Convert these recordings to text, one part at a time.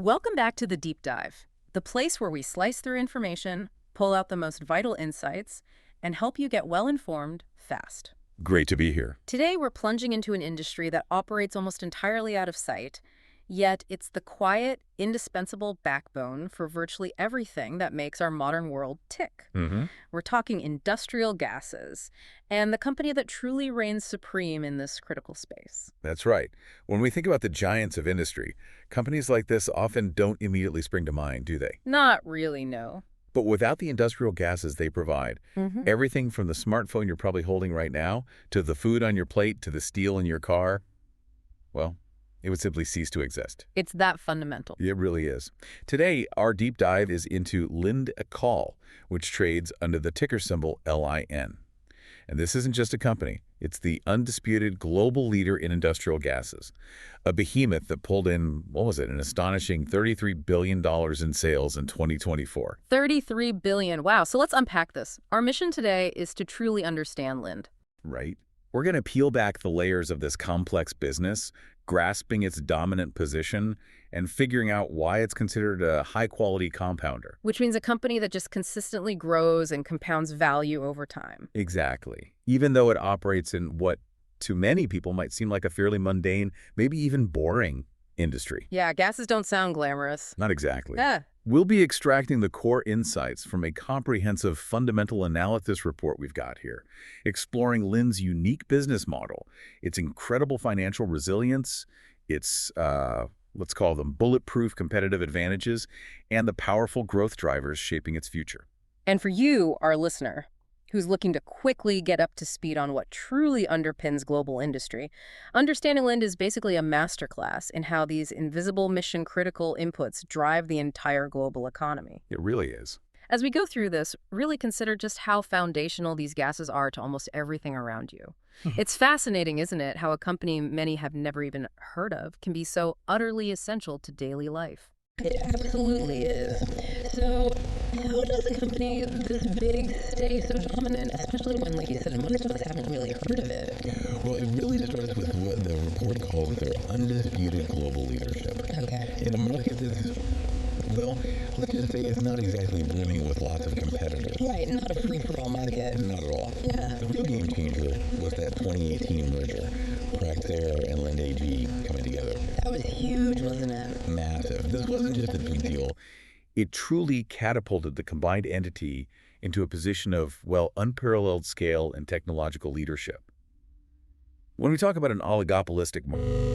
Welcome back to the Deep Dive, the place where we slice through information, pull out the most vital insights, and help you get well-informed fast. Great to be here. Today, we're plunging into an industry that operates almost entirely out of sight, yet it's the quiet, indispensable backbone for virtually everything that makes our modern world tick. We're talking industrial gases, and the company that truly reigns supreme in this critical space. That's right. When we think about the giants of industry, companies like this often don't immediately spring to mind, do they? Not really, no. But without the industrial gases they provide, everything from the smartphone you're probably holding right now, to the food on your plate, to the steel in your car, well, it would simply cease to exist. It's that fundamental. It really is. Today, our deep dive is into Linde AG, which trades under the ticker symbol LIN. And this isn't just a company. It's the undisputed global leader in industrial gases, a behemoth that pulled in, an astonishing $33 billion in sales in 2024. $33 billion. Wow. So let's unpack this. Our mission today is to truly understand Linde. Right. We're going to peel back the layers of this complex business, grasping its dominant position and figuring out why it's considered a high-quality compounder. Which means a company that just consistently grows and compounds value over time. Exactly. Even though it operates in what, to many people, might seem like a fairly mundane, maybe even boring industry. Yeah, gases don't sound glamorous. Not exactly. Yeah. We'll be extracting the core insights from a comprehensive fundamental analysis report we've got here, exploring Linde's unique business model, its incredible financial resilience, its, let's call them bulletproof competitive advantages, and the powerful growth drivers shaping its future. And for you, our listener, who's looking to quickly get up to speed on what truly underpins global industry, understanding Linde is basically a masterclass in how these invisible mission-critical inputs drive the entire global economy. It really is. As we go through this, really consider just how foundational these gases are to almost everything around you. It's fascinating, isn't it, how a company many have never even heard of can be so utterly essential to daily life. It absolutely is. So, how does a company this big stay so dominant, especially when, like you said, most of us haven't really heard of it? Well, it really starts with what the report calls their undisputed global leadership. Okay. In a market that's, well, let's just say it's not exactly brimming with lots of competitors. Right, not a free-for-all market. Not at all. Yeah. The real game changer was that 2018 merger, Praxair and Linde AG coming together. That was huge, wasn't it? Massive. This wasn't just a big deal. It truly catapulted the combined entity into a position of, well, unparalleled scale and technological leadership. When we talk about an oligopolistic market,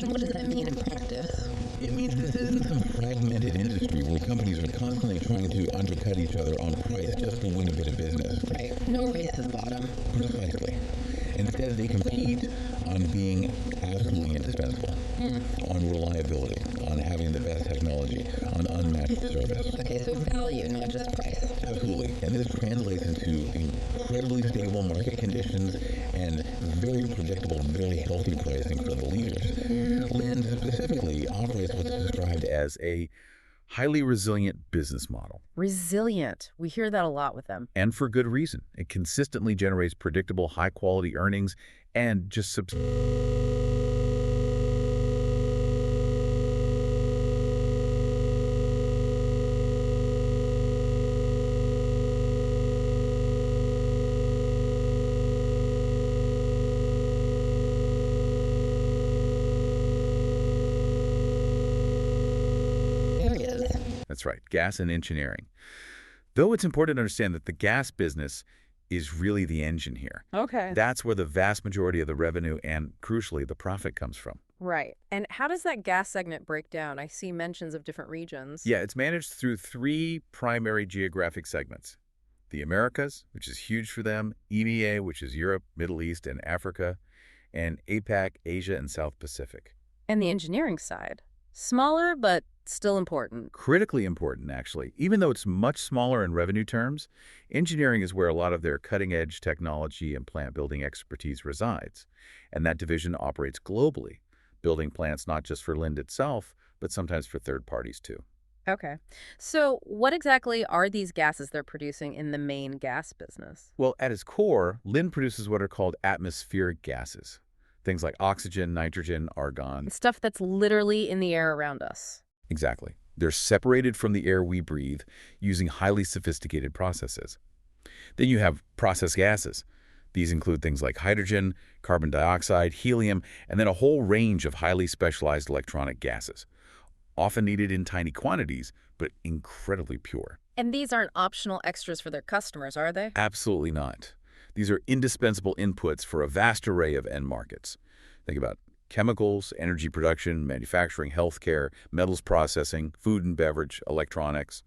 What does that mean in practice? It means this isn't some fragmented industry where companies are constantly trying to undercut each other on price just to win a bit of business. Right. No race to the bottom. Precisely. Instead, they compete on being absolutely indispensable, on reliability, on having the best technology, on unmatched service. Okay, so value, not just price. Absolutely. And this translates into incredibly stable market conditions and very predictable, very healthy pricing for the leaders. Linde specifically operates what's described as a highly resilient business model. Resilient. We hear that a lot with them. And for good reason. It consistently generates predictable, high-quality earnings and just That's right, gas and engineering. Though it's important to understand that the gas business is really the engine here. Okay. That's where the vast majority of the revenue and, crucially, the profit comes from. Right. And how does that gas segment break down? I see mentions of different regions. Yeah, it's managed through three primary geographic segments. The Americas, which is huge for them, EMEA, which is Europe, Middle East, and Africa, and APAC, Asia, and South Pacific. And the engineering side. Smaller, but still important. Critically important, actually. Even though it's much smaller in revenue terms, engineering is where a lot of their cutting-edge technology and plant-building expertise resides. And that division operates globally, building plants not just for Linde itself, but sometimes for third parties too. Okay. So what exactly are these gases they're producing in the main gas business? Well, at its core, Linde produces what are called atmospheric gases. Things like oxygen, nitrogen, argon. Stuff that's literally in the air around us. Exactly. They're separated from the air we breathe using highly sophisticated processes. Then you have process gases. These include things like hydrogen, carbon dioxide, helium, and then a whole range of highly specialized electronic gases, often needed in tiny quantities, but incredibly pure. And these aren't optional extras for their customers, are they? Absolutely not. These are indispensable inputs for a vast array of end markets. Think about chemicals, energy production, manufacturing, healthcare, metals processing, food and beverage, electronics.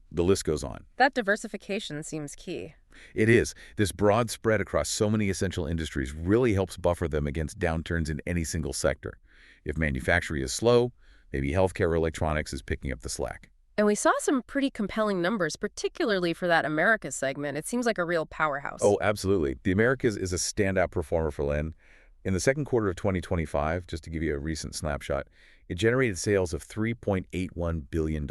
The list goes on. That diversification seems key. It is. This broad spread across so many essential industries really helps buffer them against downturns in any single sector. If manufacturing is slow, maybe healthcare or electronics is picking up the slack. And we saw some pretty compelling numbers, particularly for that Americas segment. It seems like a real powerhouse. Oh, absolutely. The Americas is a standout performer for Linde. In the second quarter of 2025, just to give you a recent snapshot, it generated sales of $3.81 billion.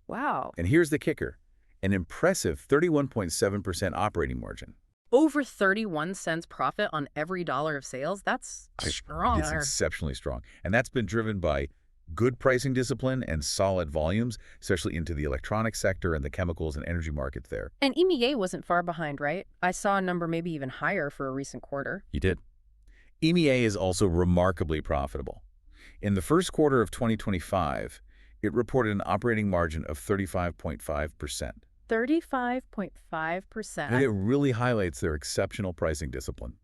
Wow. And here's the kicker, an impressive 31.7% operating margin. Over 31 cents profit on every dollar of sales? That's strong. It's exceptionally strong. And that's been driven by good pricing discipline and solid volumes, especially into the electronics sector and the chemicals and energy markets there. And EMEA wasn't far behind, right? I saw a number maybe even higher for a recent quarter. You did. EMEA is also remarkably profitable. In the first quarter of 2025, it reported an operating margin of 35.5%. 35.5%. And it really highlights their exceptional pricing discipline.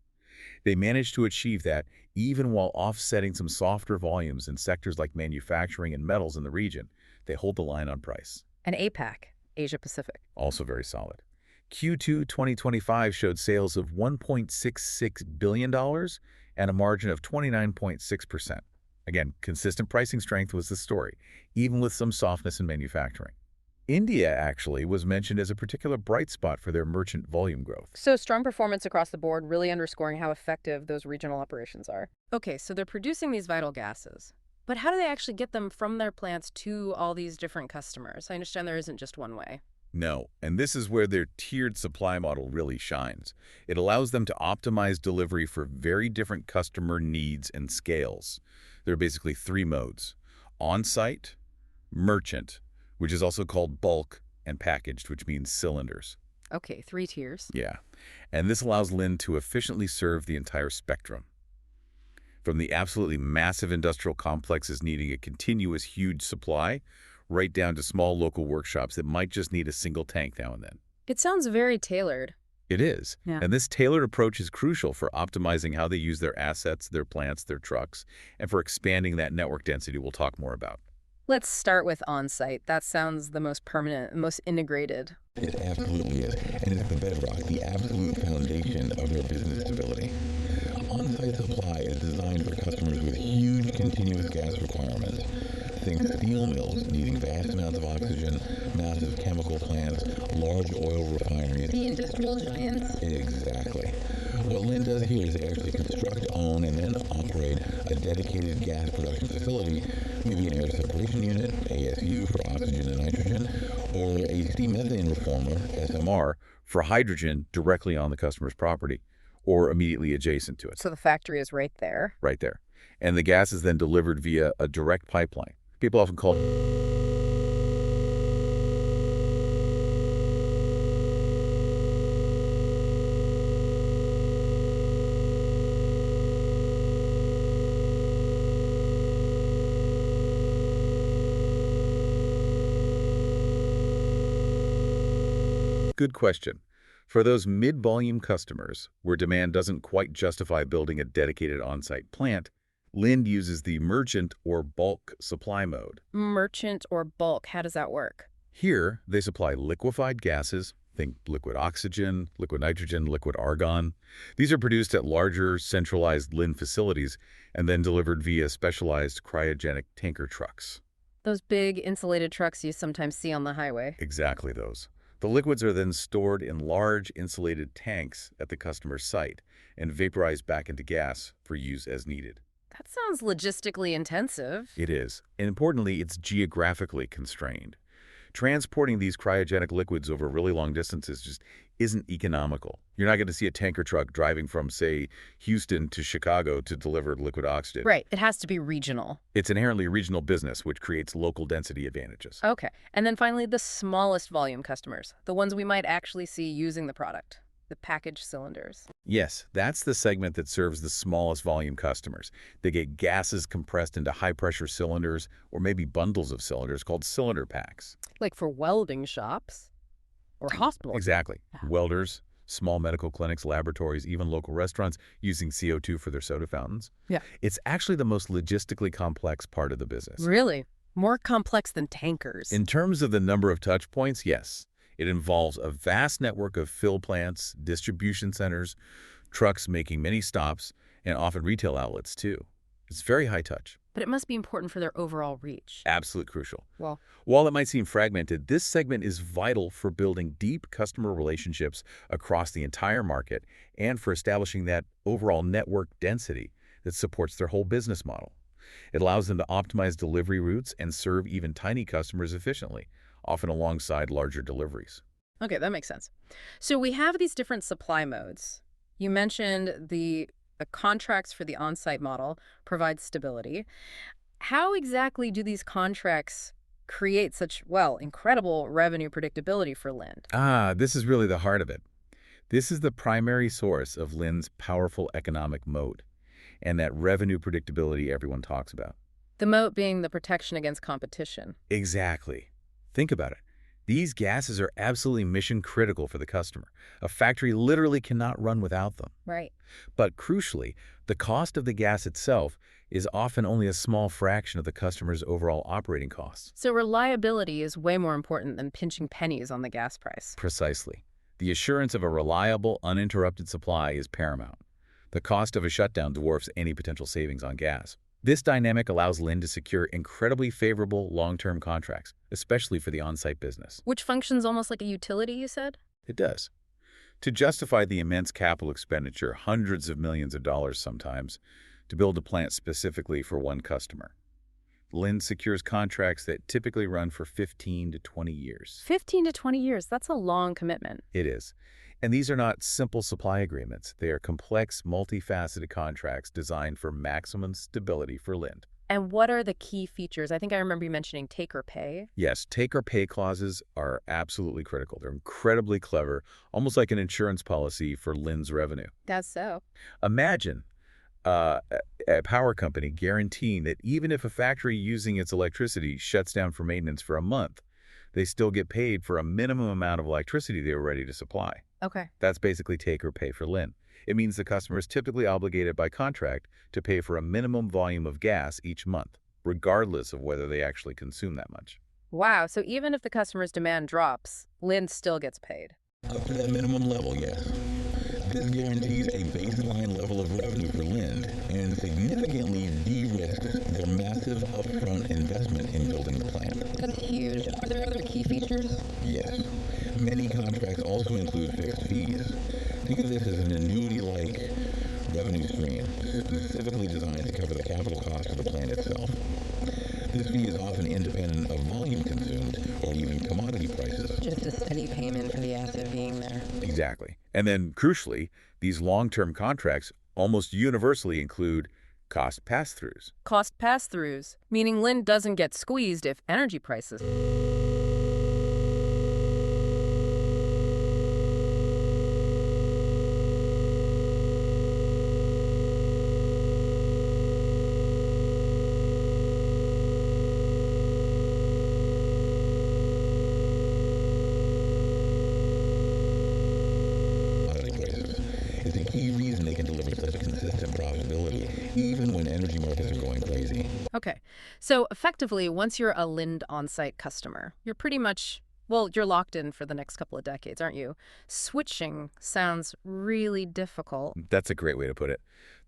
They managed to achieve that even while offsetting some softer volumes in sectors like manufacturing and metals in the region. They hold the line on price. And APAC, Asia Pacific. Also very solid. Q2 2025 showed sales of $1.66 billion and a margin of 29.6%. Again, consistent pricing strength was the story, even with some softness in manufacturing. India actually was mentioned as a particular bright spot for their merchant volume growth. So strong performance across the board, really underscoring how effective those regional operations are. Okay, so they're producing these vital gases. But how do they actually get them from their plants to all these different customers? I understand there isn't just one way. No, and this is where their tiered supply model really shines. It allows them to optimize delivery for very different customer needs and scales. There are basically three modes: on-site, merchant, which is also called bulk, and packaged, which means cylinders. Okay, 3 tiers. Yeah, and this allows Linde to efficiently serve the entire spectrum. From the absolutely massive industrial complexes needing a continuous huge supply, right down to small local workshops that might just need a single tank now and then. It sounds very tailored. It is. Yeah. And this tailored approach is crucial for optimizing how they use their assets, their plants, their trucks, and for expanding that network density we'll talk more about. Let's start with on-site. That sounds the most permanent, most integrated. It absolutely is. And it's the bedrock, the absolute foundation of their business stability. On-site supply is designed for customers with huge continuous gas requirements. Think steel mills needing vast amounts of oxygen, massive chemical plants, large oil refineries. The industrial giants. Exactly. What Linde does here is they actually construct, own, and then operate a dedicated gas production facility, maybe an air separation unit, ASU for oxygen and nitrogen, or a steam methane reformer, SMR, for hydrogen directly on the customer's property or immediately adjacent to it. So the factory is right there. Right there. And the gas is then delivered via a direct pipeline. People often call it good question. For those mid-volume customers where demand doesn't quite justify building a dedicated on-site plant, Linde uses the merchant or bulk supply mode. Merchant or bulk, how does that work? Here, they supply liquefied gases, Think liquid oxygen, liquid nitrogen, liquid argon. These are produced at larger, centralized Linde facilities and then delivered via specialized cryogenic tanker trucks. Those big insulated trucks you sometimes see on the highway. Exactly those. The liquids are then stored in large insulated tanks at the customer's site and vaporized back into gas for use as needed. That sounds logistically intensive. It is. And importantly, it's geographically constrained. Transporting these cryogenic liquids over really long distances just isn't economical. You're not going to see a tanker truck driving from, say, Houston to Chicago to deliver liquid oxygen. Right. It has to be regional. It's inherently a regional business, which creates local density advantages. Okay. And then finally, the smallest volume customers, the ones we might actually see using the product, the packaged cylinders. Yes, that's the segment that serves the smallest volume customers. They get gases compressed into high-pressure cylinders or maybe bundles of cylinders called cylinder packs. Like for welding shops or hospitals. Exactly. Welders, small medical clinics, laboratories, even local restaurants using CO2 for their soda fountains. Yeah. It's actually the most logistically complex part of the business. Really? More complex than tankers. In terms of the number of touch points, yes. It involves a vast network of fill plants, distribution centers, trucks making many stops, and often retail outlets, too. It's very high touch. But it must be important for their overall reach. Absolutely crucial. Well, While it might seem fragmented, this segment is vital for building deep customer relationships across the entire market and for establishing that overall network density that supports their whole business model. It allows them to optimize delivery routes and serve even tiny customers efficiently, often alongside larger deliveries. okay, that makes sense. So we have these different supply modes. You mentioned the contracts for the on-site model provide stability. How exactly do these contracts create such, well, incredible revenue predictability for Linde? This is really the heart of it. This is the primary source of Linde's powerful economic moat and that revenue predictability everyone talks about. The moat being the protection against competition. Exactly. Think about it. These gases are absolutely mission critical for the customer. A factory literally cannot run without them. Right. But crucially, the cost of the gas itself is often only a small fraction of the customer's overall operating costs. So reliability is way more important than pinching pennies on the gas price. Precisely. The assurance of a reliable, uninterrupted supply is paramount. The cost of a shutdown dwarfs any potential savings on gas. This dynamic allows Linde to secure incredibly favorable long-term contracts, especially for the on-site business. Which functions almost like a utility, you said? It does. To justify the immense capital expenditure, hundreds of millions of dollars sometimes, to build a plant specifically for one customer, Linde secures contracts that typically run for 15 to 20 years. 15 to 20 years, that's a long commitment. It is. And these are not simple supply agreements. They are complex, multifaceted contracts designed for maximum stability for Linde. And what are the key features? I think I remember you mentioning take or pay. Yes, take-or-pay clauses are absolutely critical. They're incredibly clever, almost like an insurance policy for Linde's revenue. That's so. Imagine a power company guaranteeing that even if a factory using its electricity shuts down for maintenance for a month, they still get paid for a minimum amount of electricity they were ready to supply. Okay. That's basically take or pay for Linde. It means the customer is typically obligated by contract to pay for a minimum volume of gas each month, regardless of whether they actually consume that much. Wow, so even if the customer's demand drops, Linde still gets paid. Up to that minimum level, yes. This guarantees a baseline level of revenue for Linde and significantly de-risks their massive upfront investment in building the plant. That's huge. Are there other key features? Yes. Many contracts also include fixed fees. Think of this as an annuity-like revenue stream, specifically designed to cover the capital cost of the plant itself. This fee is often independent of volume consumed or even commodity prices. Just a steady payment for the asset being there. Exactly. And then, crucially, these long-term contracts almost universally include cost pass-throughs. Cost pass-throughs, meaning Linde doesn't get squeezed if energy prices. Is a key reason they can deliver such consistent profitability, even when energy markets are going crazy. Okay, so effectively, once you're a Linde on-site customer, you're pretty much Well, you're locked in for the next couple of decades, aren't you? Switching sounds really difficult. That's a great way to put it.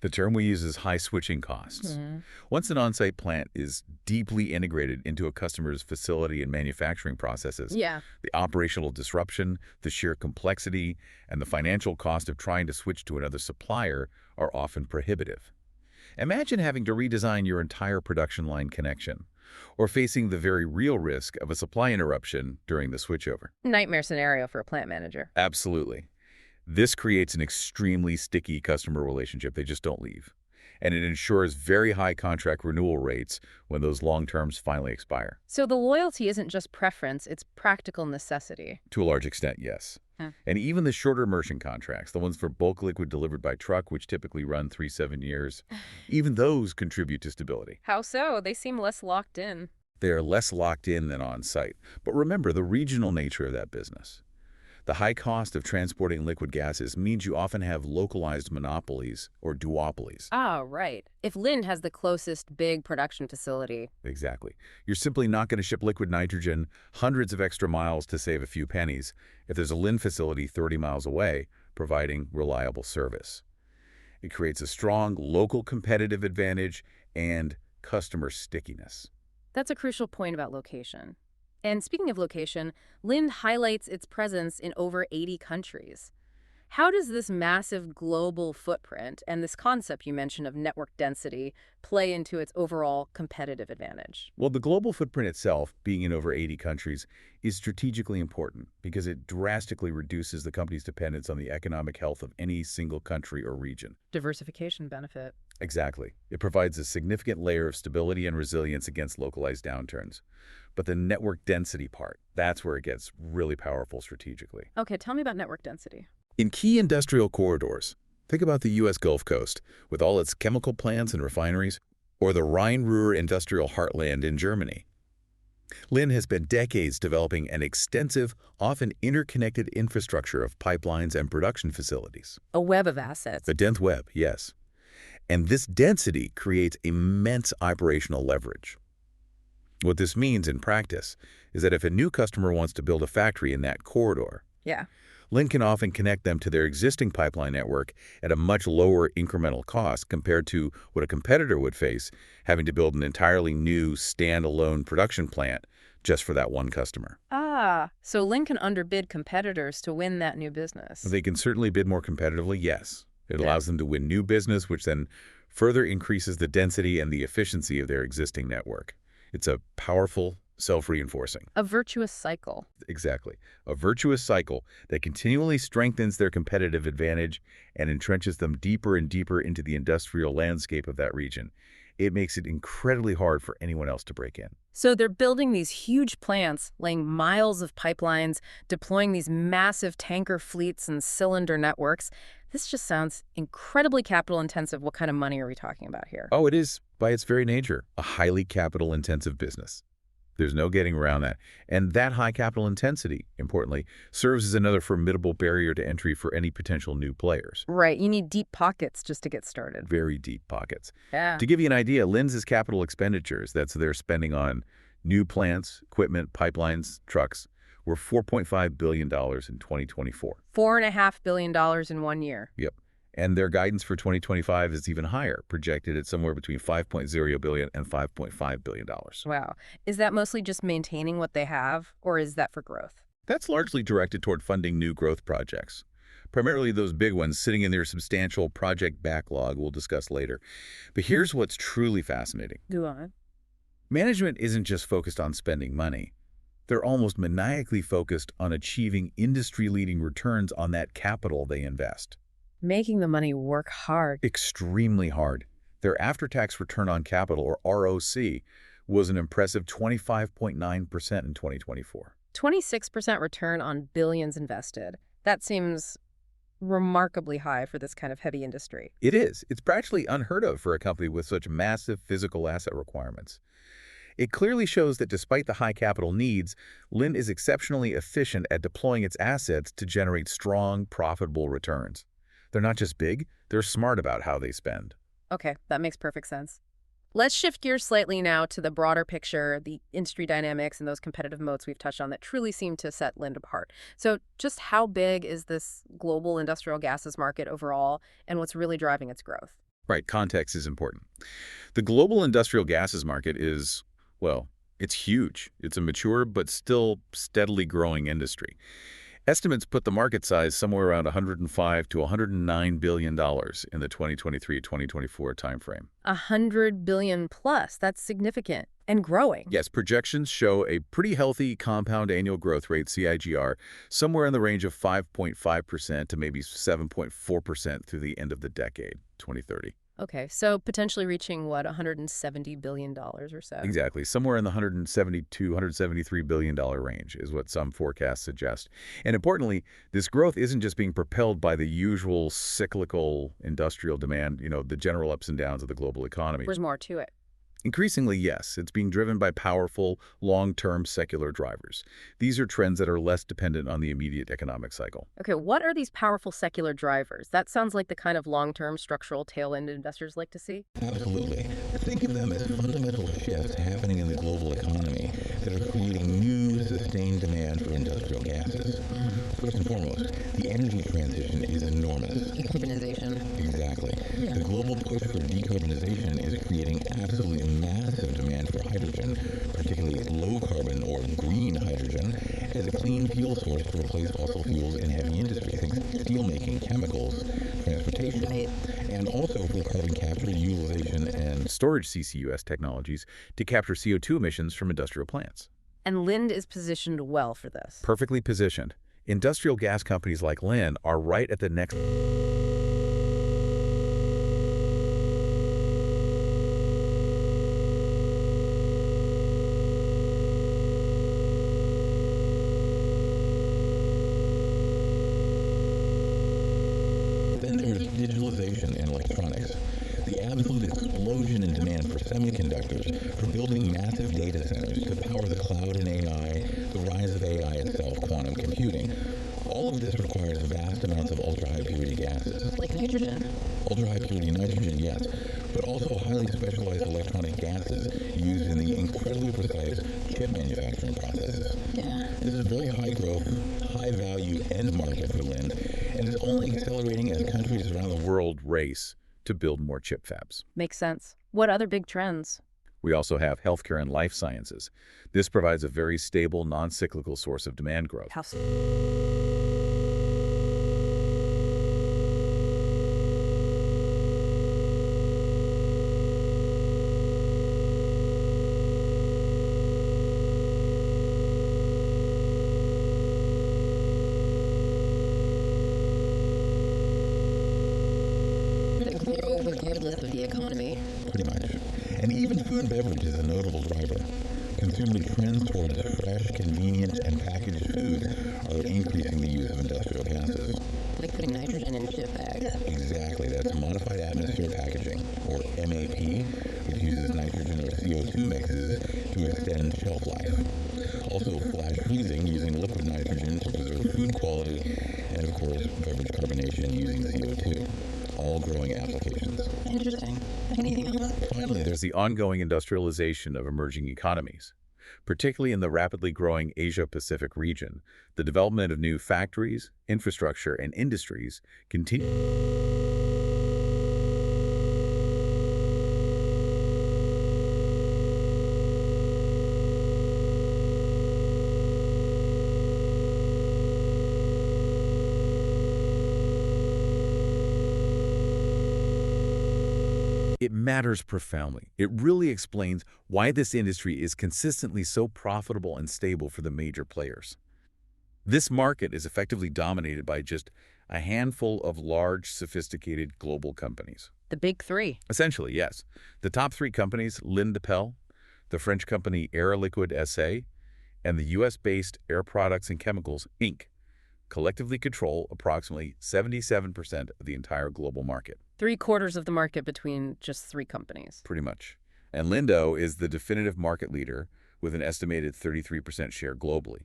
The term we use is high switching costs. Once an on-site plant is deeply integrated into a customer's facility and manufacturing processes, Yeah. the operational disruption, the sheer complexity, and the financial cost of trying to switch to another supplier are often prohibitive. Imagine having to redesign your entire production line connection, or facing the very real risk of a supply interruption during the switchover. Nightmare scenario for a plant manager. Absolutely. This creates an extremely sticky customer relationship. They just don't leave. And it ensures very high contract renewal rates when those long terms finally expire. So the loyalty isn't just preference, it's practical necessity. To a large extent, yes. And even the shorter immersion contracts, the ones for bulk liquid delivered by truck, which typically run 3-7 years, even those contribute to stability. How so? They seem less locked in. They are less locked in than on-site. But remember the regional nature of that business. The high cost of transporting liquid gases means you often have localized monopolies or duopolies. Ah, right. If Linde has the closest big production facility. Exactly. You're simply not going to ship liquid nitrogen hundreds of extra miles to save a few pennies if there's a Linde facility 30 miles away providing reliable service. It creates a strong local competitive advantage and customer stickiness. That's a crucial point about location. And speaking of location, Linde highlights its presence in over 80 countries. How does this massive global footprint and this concept you mentioned of network density play into its overall competitive advantage? Well, the global footprint itself, being in over 80 countries, is strategically important because it drastically reduces the company's dependence on the economic health of any single country or region. Diversification benefit. Exactly. It provides a significant layer of stability and resilience against localized downturns. But the network density part, that's where it gets really powerful strategically. Okay, tell me about network density. In key industrial corridors, think about the U.S. Gulf Coast with all its chemical plants and refineries, or the Rhine-Ruhr industrial heartland in Germany. Linde has spent decades developing an extensive, often interconnected infrastructure of pipelines and production facilities. A web of assets. A dense web, yes. And this density creates immense operational leverage. What this means in practice is that if a new customer wants to build a factory in that corridor, Yeah. Linde can often connect them to their existing pipeline network at a much lower incremental cost compared to what a competitor would face having to build an entirely new standalone production plant just for that one customer. Ah, so Linde can underbid competitors to win that new business. They can certainly bid more competitively, yes. It Yeah. allows them to win new business, which then further increases the density and the efficiency of their existing network. It's a powerful, self-reinforcing. A virtuous cycle. Exactly. A virtuous cycle that continually strengthens their competitive advantage and entrenches them deeper and deeper into the industrial landscape of that region. It makes it incredibly hard for anyone else to break in. So they're building these huge plants, laying miles of pipelines, deploying these massive tanker fleets and cylinder networks. This just sounds incredibly capital intensive. What kind of money are we talking about here? Oh, it is, by its very nature, a highly capital-intensive business. There's no getting around that. And that high capital intensity, importantly, serves as another formidable barrier to entry for any potential new players. Right, you need deep pockets just to get started. Very deep pockets. Yeah. To give you an idea, Linde's capital expenditures, that's their spending on new plants, equipment, pipelines, trucks, were $4.5 billion in 2024. $4.5 billion in 1 year. Yep. And their guidance for 2025 is even higher, projected at somewhere between $5.0 billion and $5.5 billion. Wow. Is that mostly just maintaining what they have, or is that for growth? That's largely directed toward funding new growth projects, primarily those big ones sitting in their substantial project backlog we'll discuss later. But here's what's truly fascinating. Go on. Management isn't just focused on spending money. They're almost maniacally focused on achieving industry-leading returns on that capital they invest. Making the money work hard. Extremely hard. Their after-tax return on capital, or ROC, was an impressive 25.9% in 2024. 26% return on billions invested. That seems remarkably high for this kind of heavy industry. It is. It's practically unheard of for a company with such massive physical asset requirements. It clearly shows that despite the high capital needs, Linde is exceptionally efficient at deploying its assets to generate strong, profitable returns. They're not just big, they're smart about how they spend. Okay, that makes perfect sense. Let's shift gears slightly now to the broader picture, the industry dynamics and those competitive moats we've touched on that truly seem to set Linde apart. So just how big is this global industrial gases market overall, and what's really driving its growth? Right, context is important. The global industrial gases market is, well, it's huge. It's a mature but still steadily growing industry. Estimates put the market size somewhere around $105 to $109 billion in the 2023-2024 timeframe. 100 billion plus. That's significant and growing. Yes, projections show a pretty healthy compound annual growth rate, CIGR, somewhere in the range of 5.5% to maybe 7.4% through the end of the decade, 2030. Okay, so potentially reaching, what, $170 billion or so? Exactly. Somewhere in the $172, $173 billion range is what some forecasts suggest. And importantly, this growth isn't just being propelled by the usual cyclical industrial demand, the general ups and downs of the global economy. There's more to it. Increasingly, yes, it's being driven by powerful, long-term secular drivers. These are trends that are less dependent on the immediate economic cycle. Okay, what are these powerful secular drivers? That sounds like the kind of long-term structural tailwind investors like to see. Absolutely. Think of them as fundamental shifts happening in the global economy that are creating new, sustained demand for industrial gases. First and foremost, the energy transition is enormous. Decarbonization. Exactly. The global push for decarbonization is creating absolutely massive demand for hydrogen, particularly low-carbon or green hydrogen, as a clean fuel source to replace fossil fuels in heavy industry, things like steelmaking, chemicals, transportation, and also for carbon capture, utilization, and Storage CCUS technologies to capture CO2 emissions from industrial plants. And Linde is positioned well for this. Perfectly positioned. Industrial gas companies like Linde are right at the next digitalization and electronics. The absolute explosion in demand for semiconductors, for building massive data centers to power the cloud and AI, the rise of AI itself, quantum computing. All of this requires vast amounts of ultra-high purity gases. Like nitrogen. Ultra-high purity nitrogen, yes, but also highly specialized electronic gases used in the incredibly precise chip manufacturing processes. Yeah. This is a very high growth, high value end market for Linde, and is only accelerating as countries around the world race to build more chip fabs. Makes sense. What other big trends? We also have healthcare and life sciences. This provides a very stable, non-cyclical source of demand growth. Regardless of the economy. Pretty much. And even food and beverage is a notable driver. Consumer trends towards fresh, convenient, and packaged food are increasing the use of industrial gases. Like putting nitrogen in chip bags. Exactly, that's modified atmosphere packaging, or MAP, which uses nitrogen or CO2 mixes to extend shelf life. Also, flash freezing using liquid nitrogen to preserve food quality, and of course, beverage carbonation using CO2. All growing applications. Interesting. Anything else? Finally, there's the ongoing industrialization of emerging economies. Particularly in the rapidly growing Asia-Pacific region, the development of new factories, infrastructure, and industries continue. It matters profoundly. It really explains why this industry is consistently so profitable and stable for the major players. This market is effectively dominated by just a handful of large, sophisticated global companies. The big three. Essentially, yes. The top three companies, Linde plc, the French company Air Liquide SA, and the U.S.-based Air Products and Chemicals, Inc., collectively control approximately 77% of the entire global market. 3/4 of the market between just three companies. Pretty much. And Linde is the definitive market leader with an estimated 33% share globally.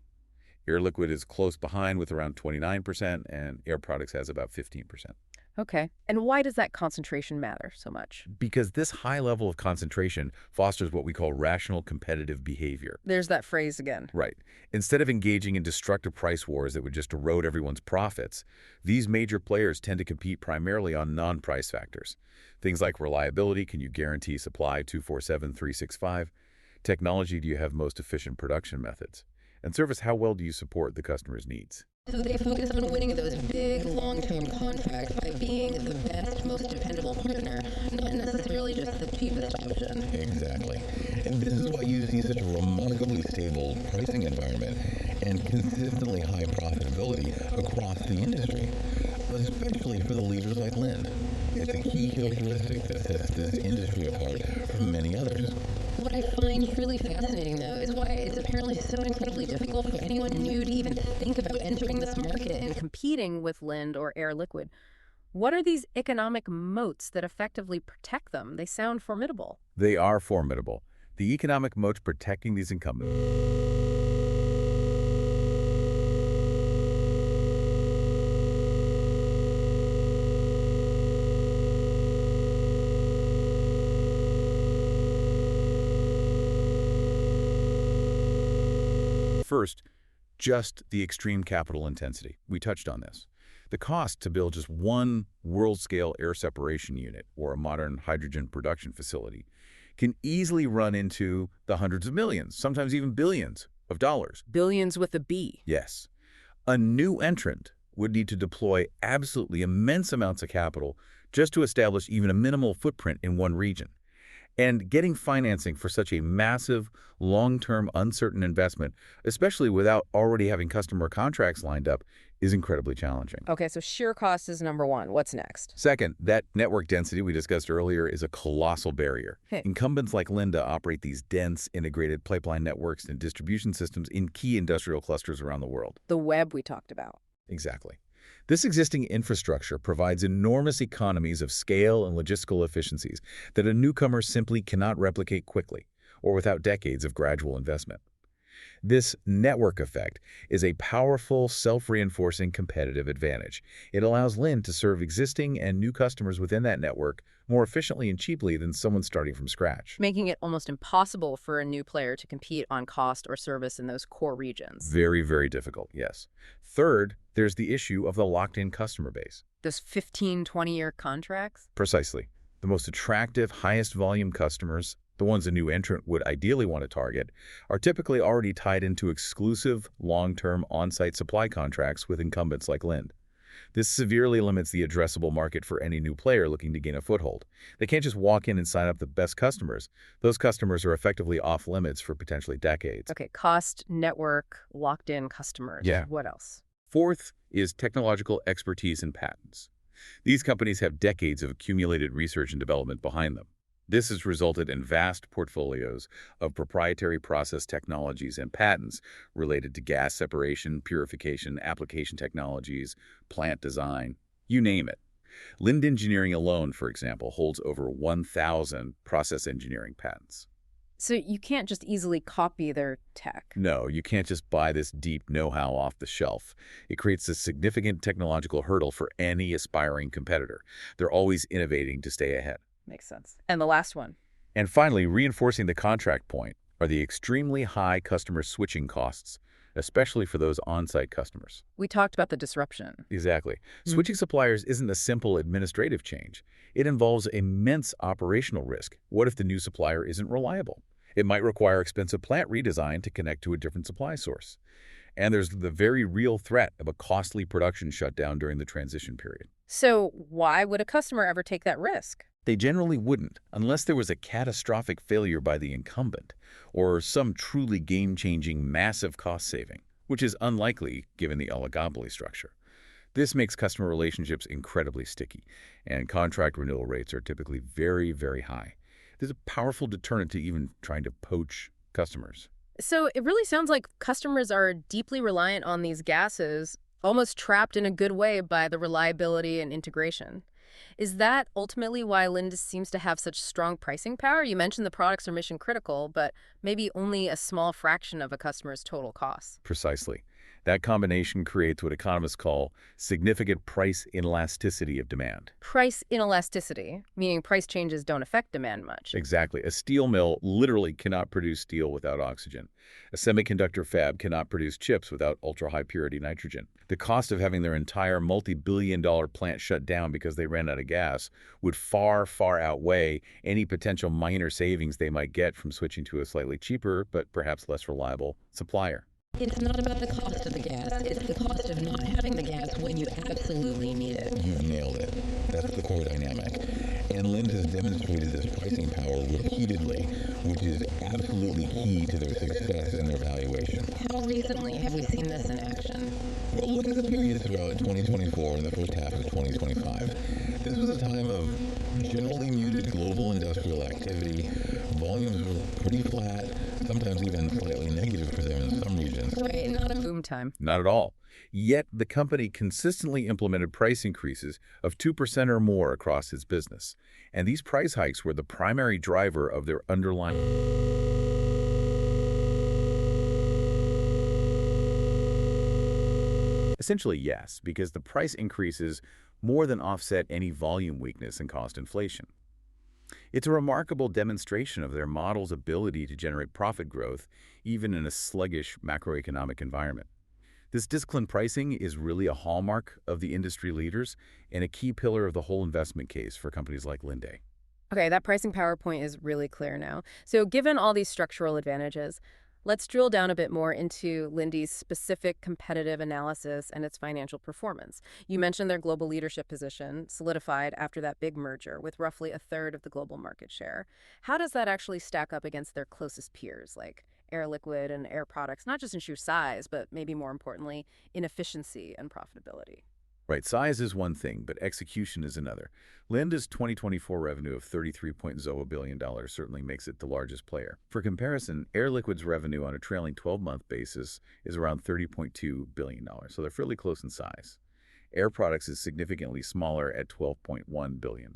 Air Liquide is close behind with around 29%, and Air Products has about 15%. Okay. And why does that concentration matter so much? Because this high level of concentration fosters what we call rational competitive behavior. There's that phrase again. Right. Instead of engaging in destructive price wars that would just erode everyone's profits, these major players tend to compete primarily on non-price factors. Things like reliability, can you guarantee supply 24/7/365? Technology, do you have most efficient production methods? And service, how well do you support the customer's needs? So they focus on winning those big long-term contracts by being the best, most dependable partner, not necessarily just the cheapest option. Exactly. And this is why you see such a remarkably stable pricing environment and consistently high profitability across the industry, especially for the leaders like Linde. It's a key characteristic that sets this industry apart from many others. What I find truly fascinating, though, is why it's apparently so incredibly difficult for anyone new to even think about entering this market. And competing with Linde or Air Liquid, what are these economic moats that effectively protect them? They sound formidable. They are formidable. The economic moats protecting these incumbents. First, just the extreme capital intensity. We touched on this. The cost to build just one world-scale air separation unit or a modern hydrogen production facility can easily run into the hundreds of millions, sometimes even billions of dollars. Billions with a B. Yes. A new entrant would need to deploy absolutely immense amounts of capital just to establish even a minimal footprint in one region. And getting financing for such a massive, long-term, uncertain investment, especially without already having customer contracts lined up, is incredibly challenging. Okay, so sheer cost is number one. What's next? Second, that network density we discussed earlier is a colossal barrier. Hey. Incumbents like Linde operate these dense, integrated pipeline networks and distribution systems in key industrial clusters around the world. The web we talked about. Exactly. This existing infrastructure provides enormous economies of scale and logistical efficiencies that a newcomer simply cannot replicate quickly or without decades of gradual investment. This network effect is a powerful, self-reinforcing competitive advantage. It allows Linde to serve existing and new customers within that network more efficiently and cheaply than someone starting from scratch. Making it almost impossible for a new player to compete on cost or service in those core regions. Very, very difficult, yes. Third, there's the issue of the locked-in customer base. Those 15, 20-year contracts? Precisely. The most attractive, highest volume customers, the ones a new entrant would ideally want to target, are typically already tied into exclusive, long-term on-site supply contracts with incumbents like Linde. This severely limits the addressable market for any new player looking to gain a foothold. They can't just walk in and sign up the best customers. Those customers are effectively off limits for potentially decades. Okay, cost, network, locked-in customers. Yeah. What else? Fourth is technological expertise and patents. These companies have decades of accumulated research and development behind them. This has resulted in vast portfolios of proprietary process technologies and patents related to gas separation, purification, application technologies, plant design, you name it. Linde Engineering alone, for example, holds over 1,000 process engineering patents. So you can't just easily copy their tech. No, you can't just buy this deep know-how off the shelf. It creates a significant technological hurdle for any aspiring competitor. They're always innovating to stay ahead. Makes sense. And the last one. And finally, reinforcing the contract point are the extremely high customer switching costs, especially for those on-site customers. We talked about the disruption. Exactly. Switching suppliers isn't a simple administrative change. It involves immense operational risk. What if the new supplier isn't reliable? It might require expensive plant redesign to connect to a different supply source. And there's the very real threat of a costly production shutdown during the transition period. So why would a customer ever take that risk? They generally wouldn't, unless there was a catastrophic failure by the incumbent or some truly game-changing massive cost saving, which is unlikely given the oligopoly structure. This makes customer relationships incredibly sticky, and contract renewal rates are typically very, very high. There's a powerful deterrent to even trying to poach customers. So it really sounds like customers are deeply reliant on these gases, almost trapped in a good way by the reliability and integration. Is that ultimately why Linde seems to have such strong pricing power? You mentioned the products are mission critical, but maybe only a small fraction of a customer's total costs. Precisely. That combination creates what economists call significant price inelasticity of demand. Price inelasticity, meaning price changes don't affect demand much. Exactly. A steel mill literally cannot produce steel without oxygen. A semiconductor fab cannot produce chips without ultra-high purity nitrogen. The cost of having their entire multi-billion-dollar plant shut down because they ran out of gas would far, far outweigh any potential minor savings they might get from switching to a slightly cheaper, but perhaps less reliable, supplier. It's not about the cost of the gas, it's the cost of not having the gas when you absolutely need it. You've nailed it. That's the core dynamic. And Linde has demonstrated this pricing power repeatedly, which is absolutely key to their success and their valuation. How recently have we seen this in action? Well, look at the period throughout 2024 and the first half of 2025. This was a time of generally muted global industrial activity. Volumes were pretty flat, sometimes even slightly negative for them in some regions. Right, not a Boom time. Not at all. Yet the company consistently implemented price increases of 2% or more across its business. And these price hikes were the primary driver of their underlying. Essentially, yes, because the price increases more than offset any volume weakness and cost inflation. It's a remarkable demonstration of their model's ability to generate profit growth, even in a sluggish macroeconomic environment. This disciplined pricing is really a hallmark of the industry leaders and a key pillar of the whole investment case for companies like Linde. Okay, that pricing power point is really clear now. So given all these structural advantages, let's drill down a bit more into Linde's specific competitive analysis and its financial performance. You mentioned their global leadership position, solidified after that big merger with roughly a third of the global market share. How does that actually stack up against their closest peers, like Air Liquide and Air Products, not just in sheer size, but maybe more importantly, in efficiency and profitability? Right, size is one thing, but execution is another. Linde's 2024 revenue of $33.0 billion certainly makes it the largest player. For comparison, Air Liquide's revenue on a trailing 12-month basis is around $30.2 billion, so they're fairly close in size. Air Products is significantly smaller at $12.1 billion.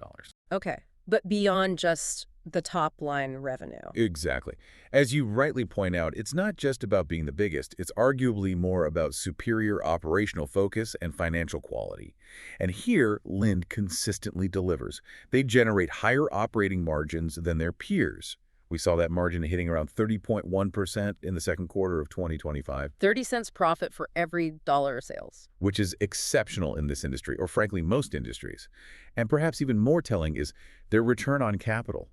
Okay, but beyond just the top line revenue. Exactly. As you rightly point out, it's not just about being the biggest. It's arguably more about superior operational focus and financial quality. And here, Linde consistently delivers. They generate higher operating margins than their peers. We saw that margin hitting around 30.1% in the second quarter of 2025. 30 cents profit for every dollar of sales. Which is exceptional in this industry, or frankly, most industries. And perhaps even more telling is their return on capital.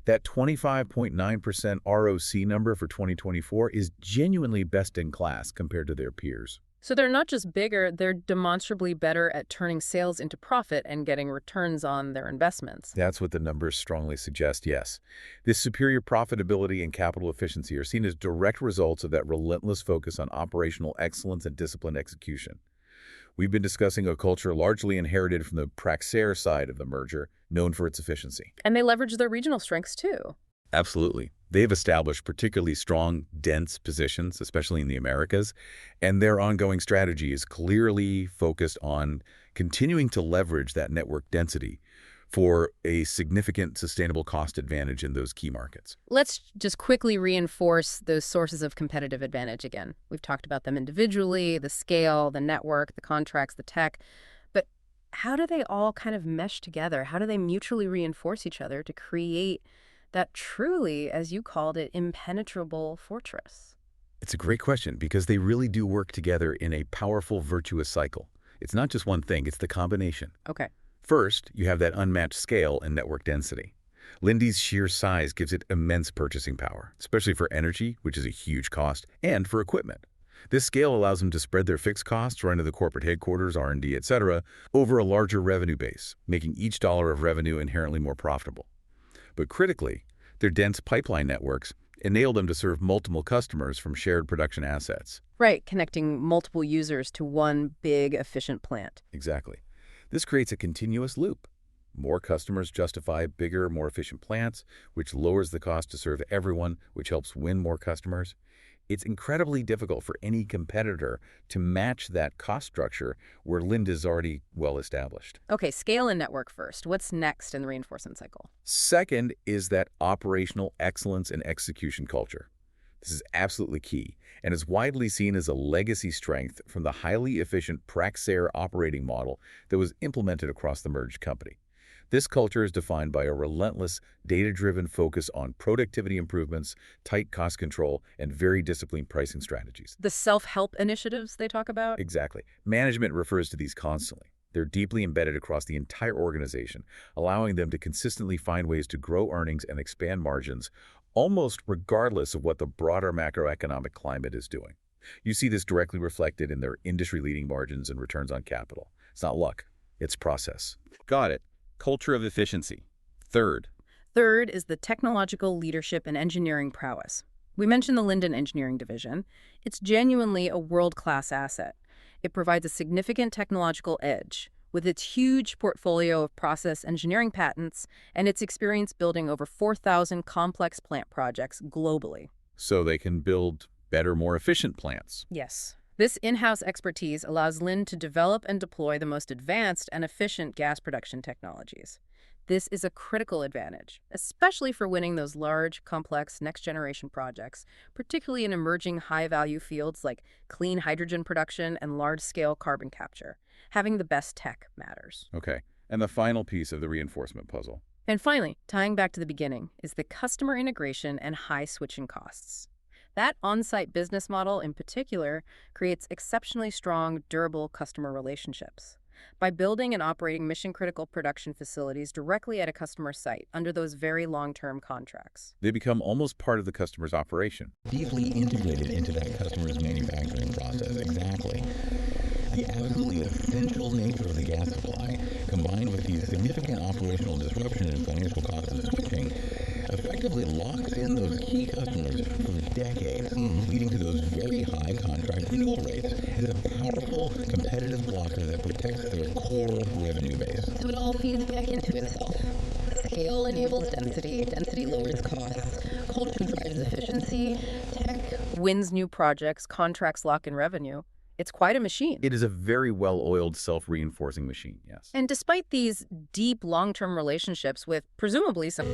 That 25.9% ROC number for 2024 is genuinely best in class compared to their peers. So they're not just bigger, they're demonstrably better at turning sales into profit and getting returns on their investments. That's what the numbers strongly suggest, yes. This superior profitability and capital efficiency are seen as direct results of that relentless focus on operational excellence and disciplined execution. We've been discussing a culture largely inherited from the Praxair side of the merger, known for its efficiency. And they leverage their regional strengths too. Absolutely. They've established particularly strong, dense positions, especially in the Americas, and their ongoing strategy is clearly focused on continuing to leverage that network density for a significant sustainable cost advantage in those key markets. Let's just quickly reinforce those sources of competitive advantage again. We've talked about them individually, the scale, the network, the contracts, the tech. But how do they all kind of mesh together? How do they mutually reinforce each other to create that truly, as you called it, impenetrable fortress? It's a great question because they really do work together in a powerful, virtuous cycle. It's not just one thing, it's the combination. Okay. First, you have that unmatched scale and network density. Linde's sheer size gives it immense purchasing power, especially for energy, which is a huge cost, and for equipment. This scale allows them to spread their fixed costs right into the corporate headquarters, R&D, etc., over a larger revenue base, making each dollar of revenue inherently more profitable. But critically, their dense pipeline networks enable them to serve multiple customers from shared production assets. Right, connecting multiple users to one big, efficient plant. Exactly. This creates a continuous loop. More customers justify bigger, more efficient plants, which lowers the cost to serve everyone, which helps win more customers. It's incredibly difficult for any competitor to match that cost structure where Linde is already well established. Okay, scale and network first. What's next in the reinforcement cycle? Second is that operational excellence and execution culture. This is absolutely key, and is widely seen as a legacy strength from the highly efficient Praxair operating model that was implemented across the merged company. This culture is defined by a relentless, data-driven focus on productivity improvements, tight cost control, and very disciplined pricing strategies. The self-help initiatives they talk about? Exactly. Management refers to these constantly. They're deeply embedded across the entire organization, allowing them to consistently find ways to grow earnings and expand margins, almost regardless of what the broader macroeconomic climate is doing. You see this directly reflected in their industry-leading margins and returns on capital. It's not luck, it's process. Got it. Culture of efficiency. Third. Third is the technological leadership and engineering prowess. We mentioned the Linde engineering division. It's genuinely a world-class asset. It provides a significant technological edge with its huge portfolio of process engineering patents and its experience building over 4,000 complex plant projects globally. So they can build better, more efficient plants. Yes. This in-house expertise allows Linde to develop and deploy the most advanced and efficient gas production technologies. This is a critical advantage, especially for winning those large, complex, next-generation projects, particularly in emerging high-value fields like clean hydrogen production and large-scale carbon capture. Having the best tech matters. Okay, and the final piece of the reinforcement puzzle. And finally, tying back to the beginning, is the customer integration and high switching costs. That on-site business model in particular creates exceptionally strong, durable customer relationships. By building and operating mission-critical production facilities directly at a customer site under those very long-term contracts, They become almost part of the customer's operation. Deeply integrated into that customer's manufacturing process, exactly. The absolutely essential nature of the gas supply, combined with the significant operational disruption and financial cost of switching, effectively locks in those key customers for decades, leading to those very high contract renewal rates as a powerful competitive blocker that protects their core revenue base. So it all feeds back into itself. Scale enables density, density lowers costs, culture drives efficiency, tech. wins new projects, contracts lock in revenue. It's quite a machine. It is a very well-oiled, self-reinforcing machine, yes. And despite these deep long-term relationships with presumably some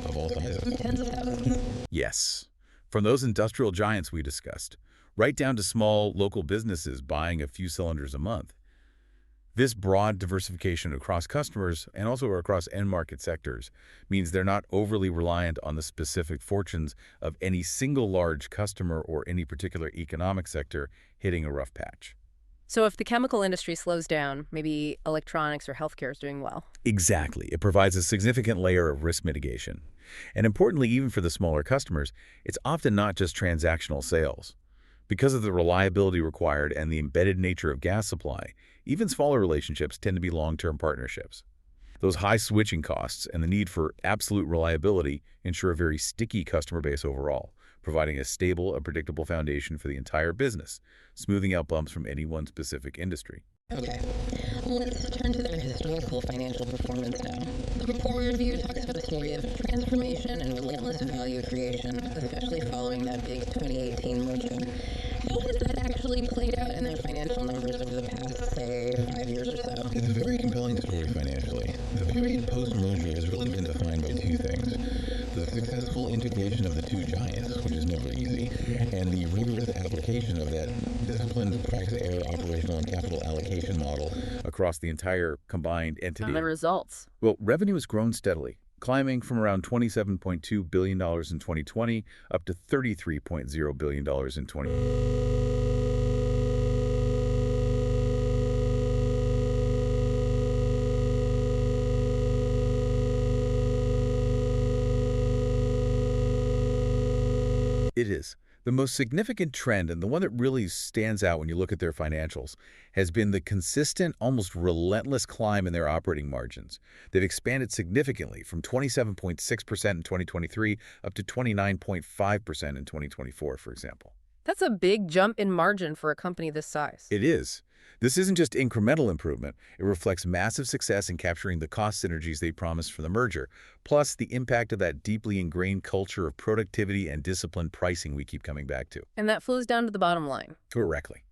Of all sizes. Tens of thousands. Yes. From those industrial giants we discussed, right down to small local businesses buying a few cylinders a month. This broad diversification across customers and also across end market sectors means they're not overly reliant on the specific fortunes of any single large customer or any particular economic sector hitting a rough patch. So if the chemical industry slows down, maybe electronics or healthcare is doing well. Exactly. It provides a significant layer of risk mitigation. And importantly, even for the smaller customers, it's often not just transactional sales. Because of the reliability required and the embedded nature of gas supply, even smaller relationships tend to be long-term partnerships. Those high switching costs and the need for absolute reliability ensure a very sticky customer base overall, providing a stable and predictable foundation for the entire business, smoothing out bumps from any one specific industry. Okay, let's turn to their historical financial performance now. The report review talks about a story of transformation and relentless value creation, especially following that big 2018 merger. How has that actually played out in their financial numbers over the past, say, 5 years or so? It's a very compelling story financially. The period post-merger has really been defined by two things. The successful integration of the two giants, which is never easy, and the rigorous application of that disciplined Praxair operational and capital allocation model Across the entire combined And entity, the results. well, revenue has grown steadily, climbing from around $27.2 billion in 2020 up to $33.0 billion in 2020. It is. The most significant trend, and the one that really stands out when you look at their financials, has been the consistent, almost relentless climb in their operating margins. They've expanded significantly from 27.6% in 2023 up to 29.5% in 2024, for example. That's a big jump in margin for a company this size. It is. This isn't just incremental improvement. It reflects massive success in capturing the cost synergies they promised from the merger, plus the impact of that deeply ingrained culture of productivity and disciplined pricing we keep coming back to. And that flows down to the bottom line. Correctly.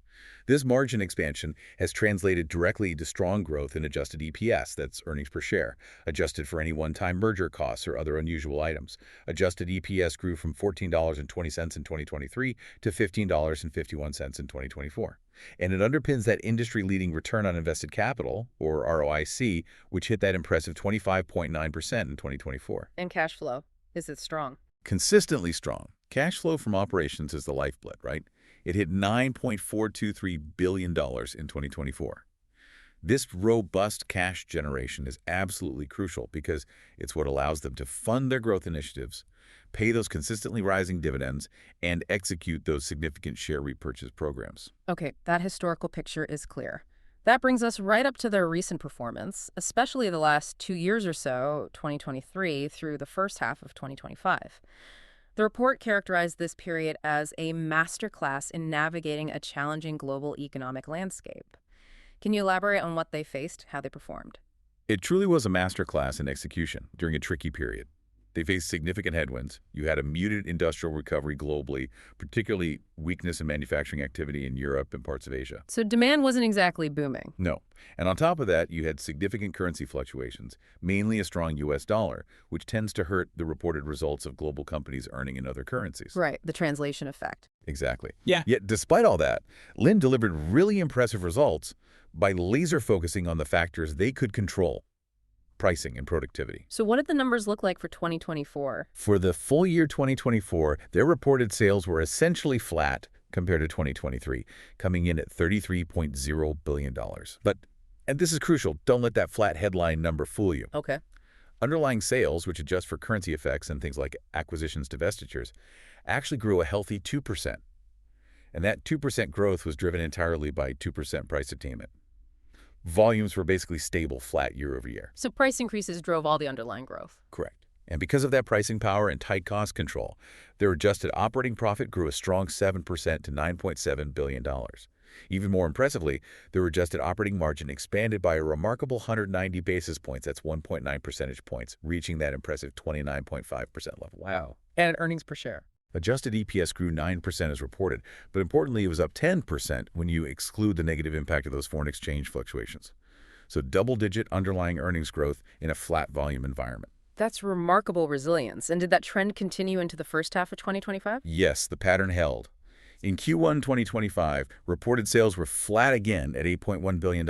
This margin expansion has translated directly into strong growth in adjusted EPS, that's earnings per share, adjusted for any one-time merger costs or other unusual items. Adjusted EPS grew from $14.20 in 2023 to $15.51 in 2024. And it underpins that industry-leading return on invested capital, or ROIC, which hit that impressive 25.9% in 2024. And cash flow, is it strong? Consistently strong. Cash flow from operations is the lifeblood, right? It hit $9.423 billion in 2024. This robust cash generation is absolutely crucial because it's what allows them to fund their growth initiatives, pay those consistently rising dividends, and execute those significant share repurchase programs. Okay, that historical picture is clear. That brings us right up to their recent performance, especially the last 2 years or so, 2023 through the first half of 2025. The report characterized this period as a masterclass in navigating a challenging global economic landscape. Can you elaborate on what they faced, how they performed? It truly was a masterclass in execution during a tricky period. They faced significant headwinds. You had a muted industrial recovery globally, particularly weakness in manufacturing activity in Europe and parts of Asia. So demand wasn't exactly booming. No. And on top of that, you had significant currency fluctuations, mainly a strong U.S. dollar, which tends to hurt the reported results of global companies earning in other currencies. Right, the translation effect. Exactly. Yeah. Yet, despite all that, Linde delivered really impressive results by laser focusing on the factors they could control: pricing and productivity. So what did the numbers look like for 2024? For the full year 2024, their reported sales were essentially flat compared to 2023, coming in at $33.0 billion. But, and this is crucial, don't let that flat headline number fool you. Okay. Underlying sales, which adjust for currency effects and things like acquisitions, divestitures, actually grew a healthy 2%. And that 2% growth was driven entirely by 2% price attainment. Volumes were basically stable, flat year over year. So price increases drove all the underlying growth. Correct. And because of that pricing power and tight cost control, their adjusted operating profit grew a strong 7% to $9.7 billion. Even more impressively, their adjusted operating margin expanded by a remarkable 190 basis points, that's 1.9 percentage points, reaching that impressive 29.5% level. Wow. And earnings per share. Adjusted EPS grew 9% as reported, but importantly, it was up 10% when you exclude the negative impact of those foreign exchange fluctuations. So double-digit underlying earnings growth in a flat volume environment. That's remarkable resilience. And did that trend continue into the first half of 2025? Yes, the pattern held. In Q1 2025, reported sales were flat again at $8.1 billion,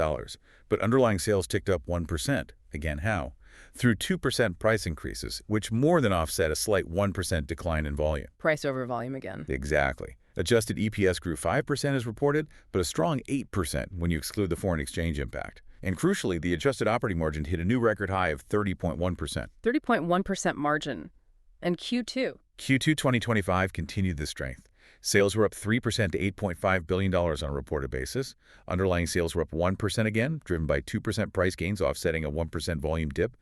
but underlying sales ticked up 1%. Again, how? Through 2% price increases, which more than offset a slight 1% decline in volume. Price over volume again. Exactly. Adjusted EPS grew 5% as reported, but a strong 8% when you exclude the foreign exchange impact. And crucially, the adjusted operating margin hit a new record high of 30.1%. 30.1% margin. And Q2? Q2 2025 continued this strength. Sales were up 3% to $8.5 billion on a reported basis. Underlying sales were up 1% again, driven by 2% price gains offsetting a 1% volume dip.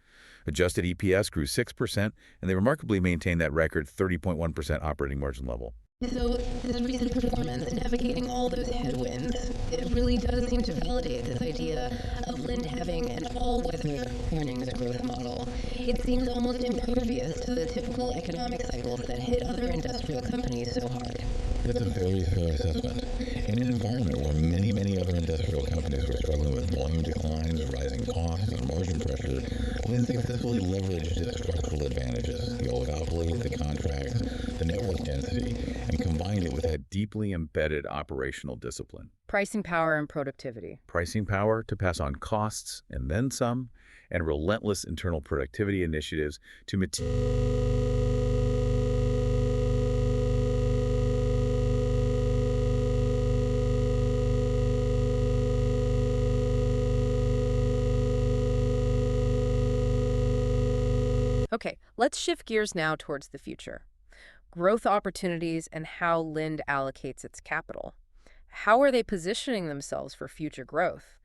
Adjusted EPS grew 6%, and they remarkably maintained that record 30.1% operating margin level. So this recent performance, navigating all those headwinds, it really does seem to validate this idea of Linde having an all-weather earnings growth model. It seems almost impervious to the typical economic cycles that hit other industrial companies so hard. That's a very fair assessment. In an environment where many other industrial companies were struggling with volume declines, rising costs, and margin pressure, Linde successfully leveraged its structural advantages, the oligopoly, the contracts, the network density, and combined it with that Deeply embedded operational discipline. Pricing power and productivity. Pricing power to pass on costs and then some, and relentless internal productivity initiatives to Okay, let's shift gears now towards the future. Growth opportunities and how Linde allocates its capital. How are they positioning themselves for future growth?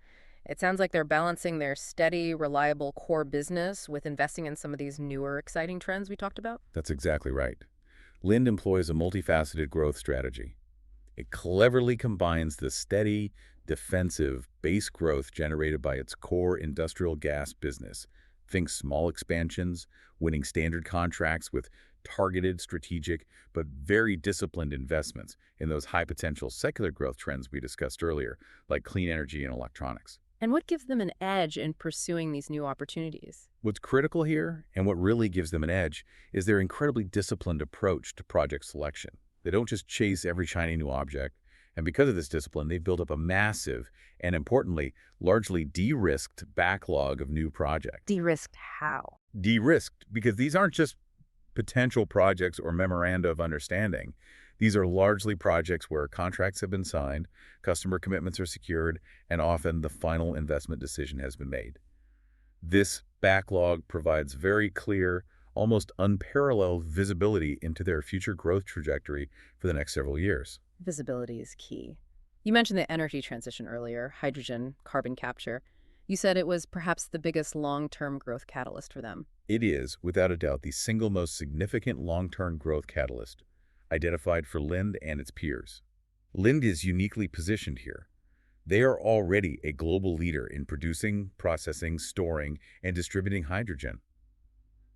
It sounds like they're balancing their steady, reliable core business with investing in some of these newer, exciting trends we talked about. That's exactly right. Linde employs a multifaceted growth strategy. It cleverly combines the steady, defensive base growth generated by its core industrial gas business. Think small expansions, winning standard contracts with targeted, strategic, but very disciplined investments in those high-potential secular growth trends we discussed earlier, like clean energy and electronics. And what gives them an edge in pursuing these new opportunities? What's critical here, and what really gives them an edge, is their incredibly disciplined approach to project selection. They don't just chase every shiny new object, and because of this discipline, they've built up a massive and, importantly, largely de-risked backlog of new projects. De-risked how? De-risked because these aren't just potential projects or memoranda of understanding. These are largely projects where contracts have been signed, customer commitments are secured, and often the final investment decision has been made. This backlog provides very clear, almost unparalleled visibility into their future growth trajectory for the next several years. Visibility is key. You mentioned the energy transition earlier, hydrogen, carbon capture. You said it was perhaps the biggest long-term growth catalyst for them. It is, without a doubt, the single most significant long-term growth catalyst identified for Linde and its peers. Linde is uniquely positioned here. They are already a global leader in producing, processing, storing, and distributing hydrogen.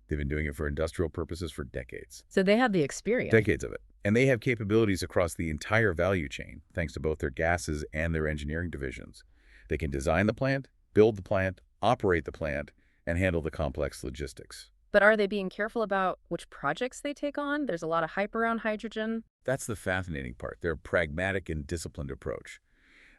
They've been doing it for industrial purposes for decades. So they have the experience. Decades of it. And they have capabilities across the entire value chain, thanks to both their gases and their engineering divisions. They can design the plant, build the plant, operate the plant, and handle the complex logistics. But are they being careful about which projects they take on? There's a lot of hype around hydrogen. That's the fascinating part, their pragmatic and disciplined approach.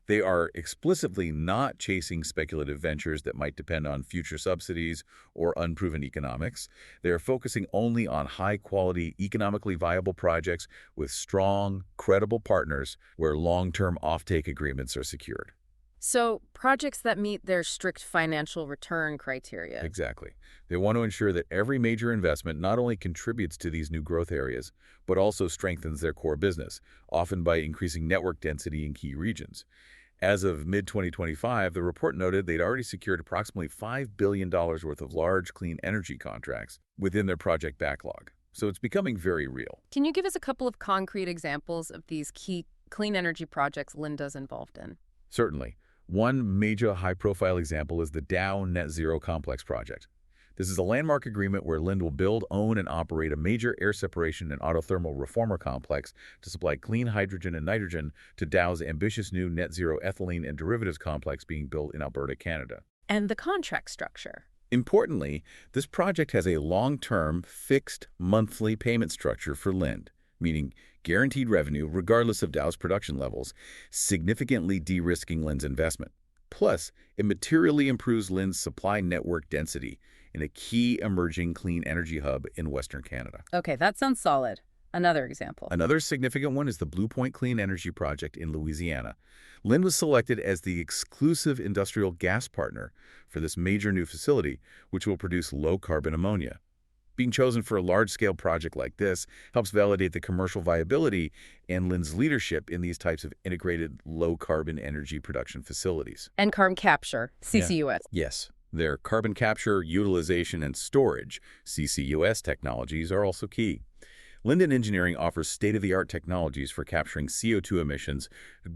They are explicitly not chasing speculative ventures that might depend on future subsidies or unproven economics. They are focusing only on high-quality, economically viable projects with strong, credible partners where long-term offtake agreements are secured. So projects that meet their strict financial return criteria. Exactly. They want to ensure that every major investment not only contributes to these new growth areas, but also strengthens their core business, often by increasing network density in key regions. As of mid-2025, the report noted they'd already secured approximately $5 billion worth of large clean energy contracts within their project backlog. So it's becoming very real. Can you give us a couple of concrete examples of these key clean energy projects Linde's involved in? Certainly. One major high-profile example is the Dow Net Zero Complex project. This is a landmark agreement where Linde will build, own, and operate a major air separation and autothermal reformer complex to supply clean hydrogen and nitrogen to Dow's ambitious new net zero ethylene and derivatives complex being built in Alberta, Canada. And the contract structure. Importantly, this project has a long-term, fixed monthly payment structure for Linde, meaning guaranteed revenue regardless of Dow's production levels, significantly de-risking Linde's investment. Plus, it materially improves Linde's supply network density in a key emerging clean energy hub in Western Canada. Okay, that sounds solid. Another example. Another significant one is the Blue Point Clean Energy Project in Louisiana. Linde was selected as the exclusive industrial gas partner for this major new facility, which will produce low-carbon ammonia. Being chosen for a large-scale project like this helps validate the commercial viability and Linde's leadership in these types of integrated low-carbon energy production facilities. And carbon capture, CCUS. Yes. Their carbon capture, utilization, and storage, CCUS technologies, are also key. Linde Engineering offers state-of-the-art technologies for capturing CO2 emissions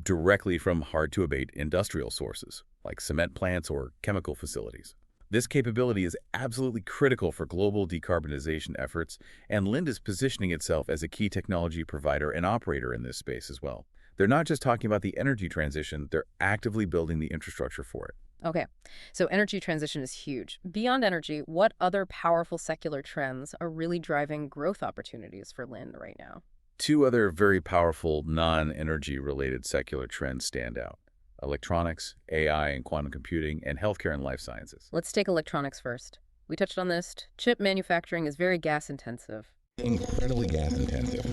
directly from hard-to-abate industrial sources, like cement plants or chemical facilities. This capability is absolutely critical for global decarbonization efforts, and Linde is positioning itself as a key technology provider and operator in this space as well. They're not just talking about the energy transition, they're actively building the infrastructure for it. Okay, so energy transition is huge. Beyond energy, what other powerful secular trends are really driving growth opportunities for Linde right now? Two other very powerful non-energy related secular trends stand out: electronics, AI and quantum computing, and healthcare and life sciences. Let's take electronics first. We touched on this. Chip manufacturing is very gas intensive. Incredibly gas intensive.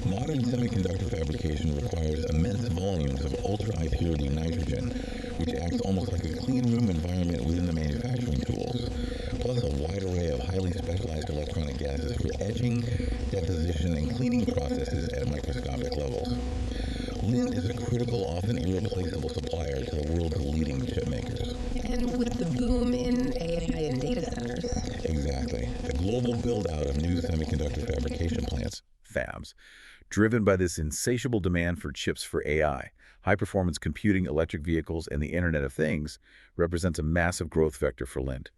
Modern semiconductor fabrication requires immense volumes of ultra-high purity nitrogen, which acts almost like a clean room environment within the manufacturing tools, plus a wide array of highly specialized electronic gases for etching, deposition, and cleaning processes at microscopic levels. Linde is a critical, often irreplaceable supplier to the world's leading chip makers. And with the boom in AI and data centers. Exactly. The global build-out of new semiconductor fabrication plants, Fabs, driven by this insatiable demand for chips for AI. High-performance computing, electric vehicles, and the Internet of Things represents a massive growth vector for Linde.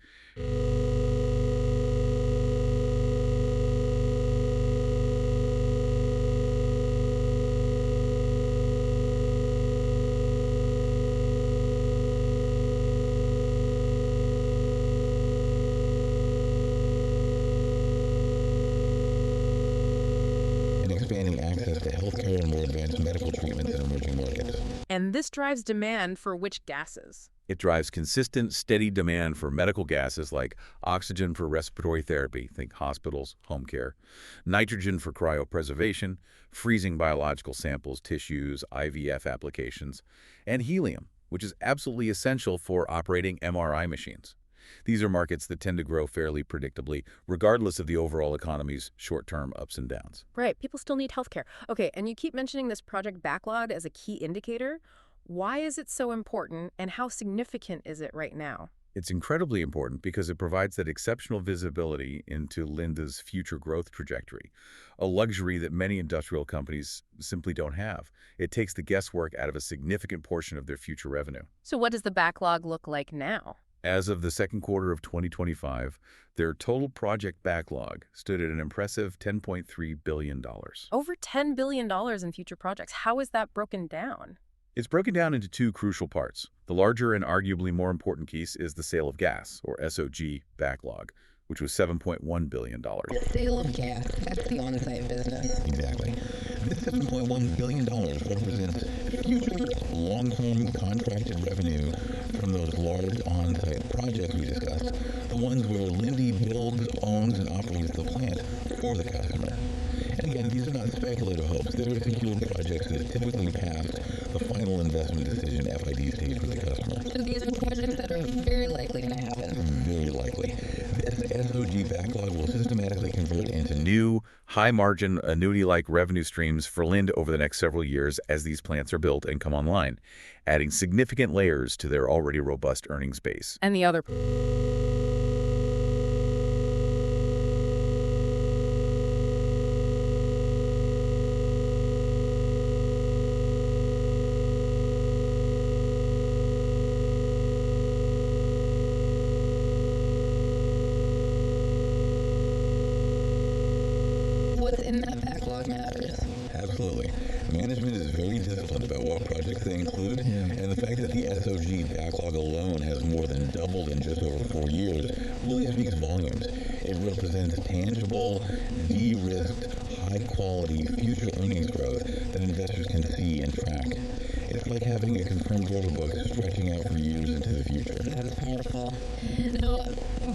Expanding access to healthcare and more advanced medical treatments in emerging markets. And this drives demand for which gases? It drives consistent, steady demand for medical gases like oxygen for respiratory therapy, think hospitals, home care, nitrogen for cryopreservation, freezing biological samples, tissues, IVF applications, and helium, which is absolutely essential for operating MRI machines. These are markets that tend to grow fairly predictably, regardless of the overall economy's short-term ups and downs. Right, people still need healthcare. Okay, and you keep mentioning this project backlog as a key indicator. Why is it so important, and how significant is it right now? It's incredibly important because it provides that exceptional visibility into Linde's future growth trajectory, a luxury that many industrial companies simply don't have. It takes the guesswork out of a significant portion of their future revenue. So what does the backlog look like now? As of the second quarter of 2025, their total project backlog stood at an impressive $10.3 billion. Over $10 billion in future projects. How is that broken down? It's broken down into two crucial parts. The larger and arguably more important piece is the sale of gas, or SOG, backlog, which was $7.1 billion. The sale of gas, that's the on-site business. Exactly. This $7.1 billion represents future long-term contracted revenue from those large on-site projects we discussed, the ones where Linde builds, owns, and operates the plant for the customer. And again, these are not speculative hopes. They're secured projects that typically pass the final investment decision FID stage with the customer. So these are projects that are very likely to happen. Very likely. This SOG backlog will systematically convert into New, high-margin, annuity-like revenue streams for Linde over the next several years as these plants are built and come online, adding significant layers to their already robust earnings base. And the other... What's in that backlog matters. Absolutely. Management is very disciplined about what projects they include, and the fact that the SOG backlog alone has more than doubled in just over 4 years really speaks volumes. It represents tangible, de-risked, high-quality future earnings growth that investors can see and track. It's like having a confirmed order book stretching out for years into the future. That's powerful. Now,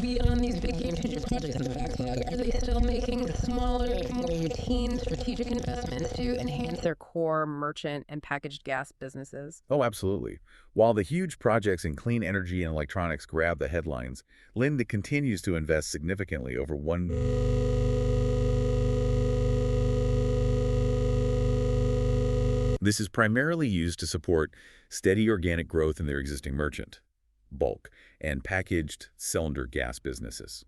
beyond these big game-changer projects in the backlog, are they still making smaller, more routine strategic investments to enhance their core merchant and packaged gas businesses? Oh, absolutely. While the huge projects in clean energy and electronics grab the headlines, Linde continues to invest significantly over This is primarily used to support steady organic growth in their existing merchant, bulk, and packaged cylinder gas businesses.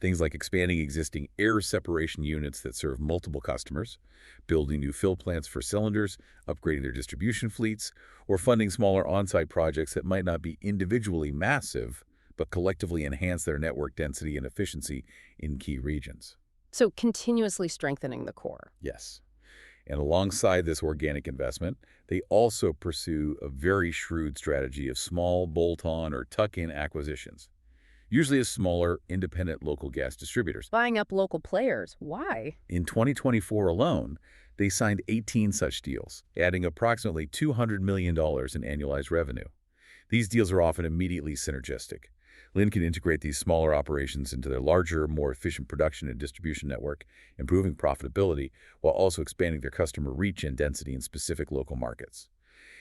Things like expanding existing air separation units that serve multiple customers, building new fill plants for cylinders, upgrading their distribution fleets, or funding smaller on-site projects that might not be individually massive, but collectively enhance their network density and efficiency in key regions. So continuously strengthening the core. Yes. And alongside this organic investment, they also pursue a very shrewd strategy of small bolt-on or tuck-in acquisitions, usually as smaller, independent local gas distributors. Buying up local players. Why? In 2024 alone, they signed 18 such deals, adding approximately $200 million in annualized revenue. These deals are often immediately synergistic. Linde can integrate these smaller operations into their larger, more efficient production and distribution network, improving profitability while also expanding their customer reach and density in specific local markets.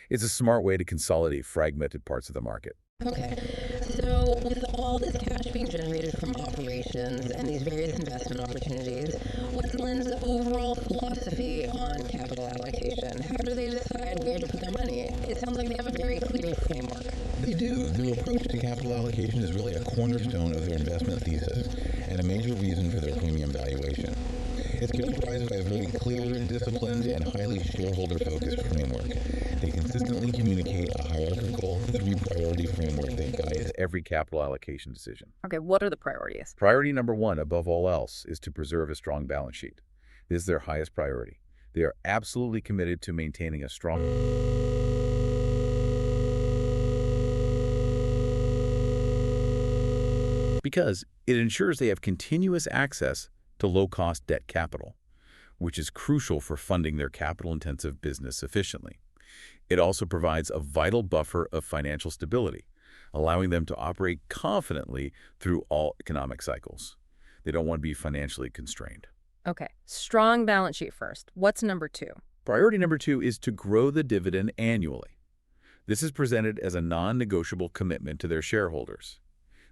It's a smart way to consolidate fragmented parts of the market. Okay, so with all this cash being generated from operations and these various investment opportunities, what's Linde's overall philosophy on capital allocation? How do they decide where to put their money? It sounds like they have a very clear framework. They do. Their approach to capital allocation is really a cornerstone of their investment thesis and a major reason for their premium valuation. It's characterized by a very clear, disciplined, and highly shareholder-focused framework. They consistently communicate a hierarchical, three-priority framework that guides every capital allocation decision. Okay, what are the priorities? Priority number one, above all else, is to preserve a strong balance sheet. This is their highest priority. They are absolutely committed to maintaining a strong because it ensures they have continuous access to low-cost debt capital, which is crucial for funding their capital-intensive business efficiently. It also provides a vital buffer of financial stability, allowing them to operate confidently through all economic cycles. They don't want to be financially constrained. Okay, strong balance sheet first. What's number two? Priority number two is to grow the dividend annually. This is presented as a non-negotiable commitment to their shareholders.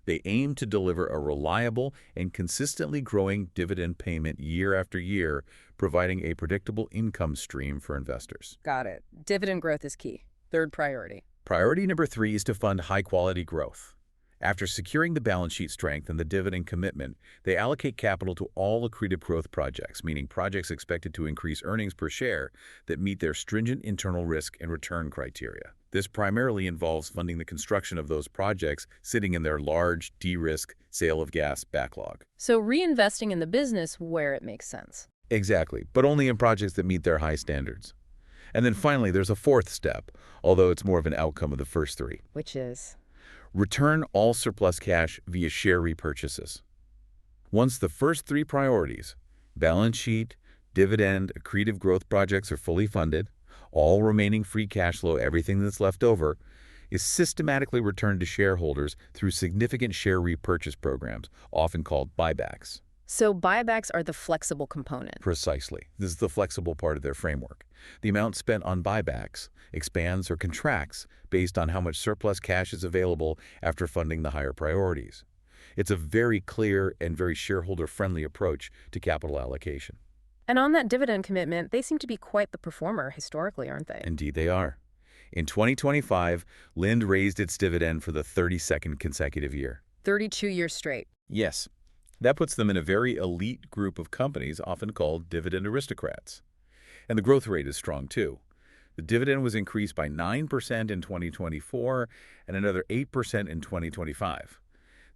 They aim to deliver a reliable and consistently growing dividend payment year after year, providing a predictable income stream for investors. Got it. Dividend growth is key. Third priority. Priority number three is to fund high-quality growth. After securing the balance sheet strength and the dividend commitment, they allocate capital to all accretive growth projects, meaning projects expected to increase earnings per share that meet their stringent internal risk and return criteria. This primarily involves funding the construction of those projects sitting in their large, de-risk sale of gas backlog. So reinvesting in the business where it makes sense. Exactly, but only in projects that meet their high standards. And then finally, there's a fourth step, although it's more of an outcome of the first three. Which is? Return all surplus cash via share repurchases. Once the first three priorities, balance sheet, dividend, accretive growth projects are fully funded, all remaining free cash flow, everything that's left over, is systematically returned to shareholders through significant share repurchase programs, often called buybacks. So buybacks are the flexible component. Precisely. This is the flexible part of their framework. The amount spent on buybacks expands or contracts based on how much surplus cash is available after funding the higher priorities. It's a very clear and very shareholder-friendly approach to capital allocation. And on that dividend commitment, they seem to be quite the performer historically, aren't they? Indeed they are. In 2025, Linde raised its dividend for the 32nd consecutive year. 32 years straight. Yes. That puts them in a very elite group of companies often called dividend aristocrats. And the growth rate is strong too. The dividend was increased by 9% in 2024 and another 8% in 2025.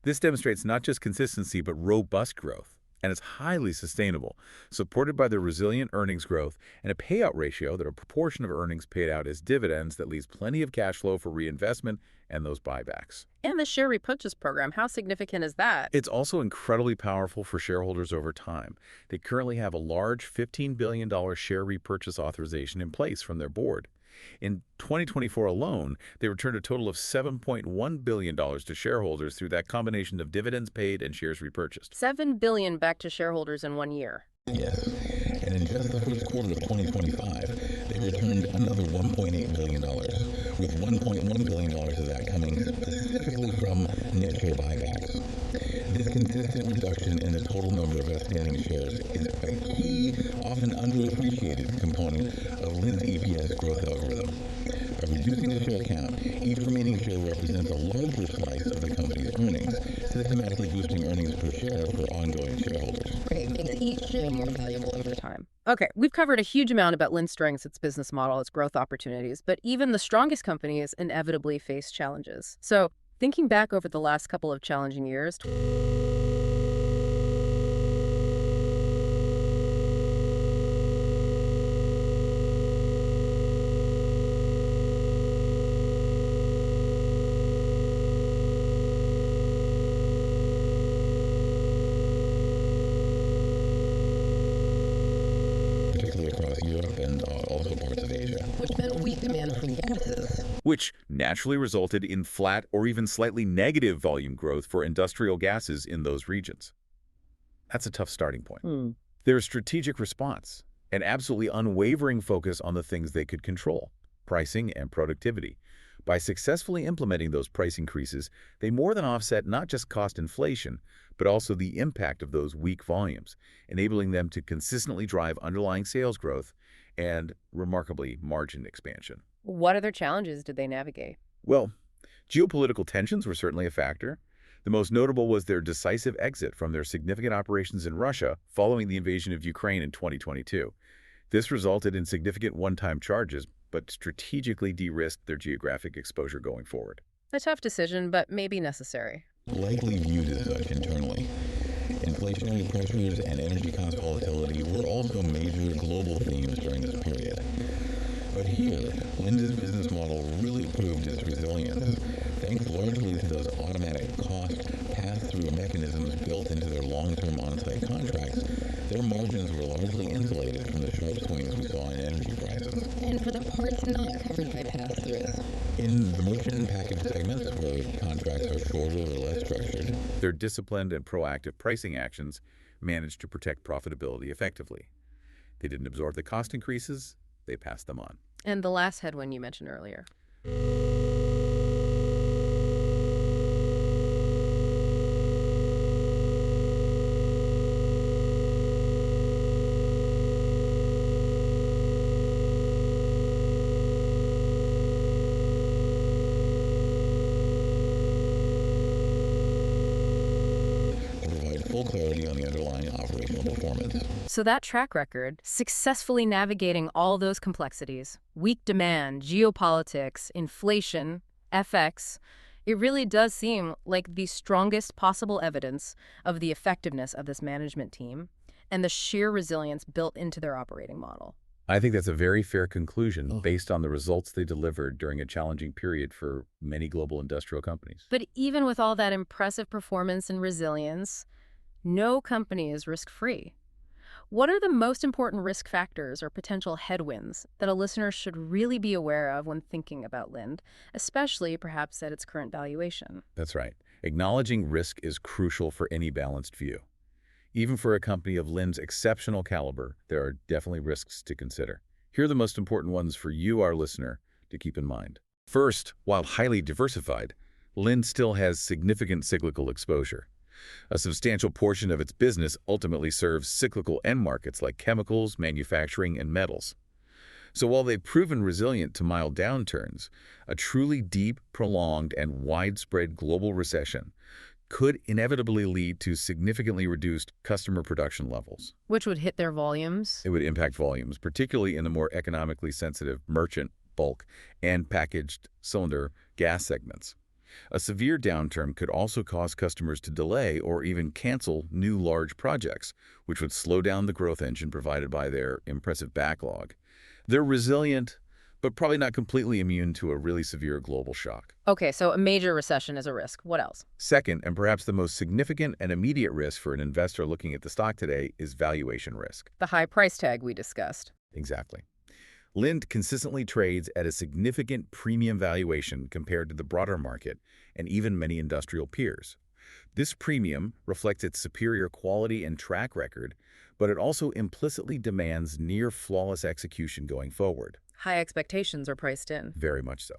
This demonstrates not just consistency but robust growth, and it's highly sustainable, supported by the resilient earnings growth and a payout ratio that a proportion of earnings paid out as dividends that leaves plenty of cash flow for reinvestment and those buybacks. And the share repurchase program, how significant is that? It's also incredibly powerful for shareholders over time. They currently have a large $15 billion share repurchase authorization in place from their board. In 2024 alone, they returned a total of $7.1 billion to shareholders through that combination of dividends paid and shares repurchased. $7 billion back to shareholders in 1 year. Yes, and in just the first quarter of 2025, they returned another $1.8 billion, with $1.1 billion of that coming specifically from net share buybacks. This consistent reduction in the total number of outstanding shares is a key, often underappreciated component of Linde's EPS growth algorithm. By reducing the share count, each remaining share represents a larger slice of the company's earnings, systematically boosting earnings per share for ongoing shareholders. Right, makes each share more valuable over time. Okay, we've covered a huge amount about Linde's strengths, its business model, its growth opportunities, but even the strongest companies inevitably face challenges. So, thinking back over the last couple of challenging years, which meant weak demand for gases. Which naturally resulted in flat or even slightly negative volume growth for industrial gases in those regions. That's a tough starting point. Their strategic response, an absolutely unwavering focus on the things they could control, pricing and productivity. By successfully implementing those price increases, they more than offset not just cost inflation, but also the impact of those weak volumes, enabling them to consistently drive underlying sales growth and, remarkably, margin expansion. what other challenges did they navigate? Well, geopolitical tensions were certainly a factor. The most notable was their decisive exit from their significant operations in Russia following the invasion of Ukraine in 2022. This resulted in significant one-time charges, but strategically de-risked their geographic exposure going forward. A tough decision, but maybe necessary. Likely viewed as such internally. Inflationary pressures and energy cost volatility were also major global themes during this period. But here, Linde's business model really proved its resilience, thanks largely to those automatic cost pass-through mechanisms built into their long-term on-site contracts. Their margins were largely insulated from the sharp swings we saw in energy prices. And for the parts not covered by pass-throughs. In the merchant and package segments, where contracts are shorter or less structured, their disciplined and proactive pricing actions managed to protect profitability effectively. They didn't absorb the cost increases, they passed them on. And the last headwind you mentioned earlier. Clarity on the underlying operational performance. So that track record, successfully navigating all those complexities, weak demand, geopolitics, inflation, FX, it really does seem like the strongest possible evidence of the effectiveness of this management team and the sheer resilience built into their operating model. I think that's a very fair conclusion based on the results they delivered during a challenging period for many global industrial companies. But even with all that impressive performance and resilience, no company is risk-free. What are the most important risk factors or potential headwinds that a listener should really be aware of when thinking about Linde, especially perhaps at its current valuation? That's right. Acknowledging risk is crucial for any balanced view. Even for a company of Linde's exceptional caliber, there are definitely risks to consider. Here are the most important ones for you, our listener, to keep in mind. First, while highly diversified, Linde still has significant cyclical exposure. A substantial portion of its business ultimately serves cyclical end markets like chemicals, manufacturing, and metals. So while they've proven resilient to mild downturns, a truly deep, prolonged, and widespread global recession could inevitably lead to significantly reduced customer production levels. Which would hit their volumes? It would impact volumes, particularly in the more economically sensitive merchant, bulk, and packaged cylinder gas segments. A severe downturn could also cause customers to delay or even cancel new large projects, which would slow down the growth engine provided by their impressive backlog. They're resilient, but probably not completely immune to a really severe global shock. Okay, so a major recession is a risk. What else? Second, and perhaps the most significant and immediate risk for an investor looking at the stock today, is valuation risk. The high price tag we discussed. Exactly. Linde consistently trades at a significant premium valuation compared to the broader market and even many industrial peers. This premium reflects its superior quality and track record, but it also implicitly demands near-flawless execution going forward. High expectations are priced in. Very much so.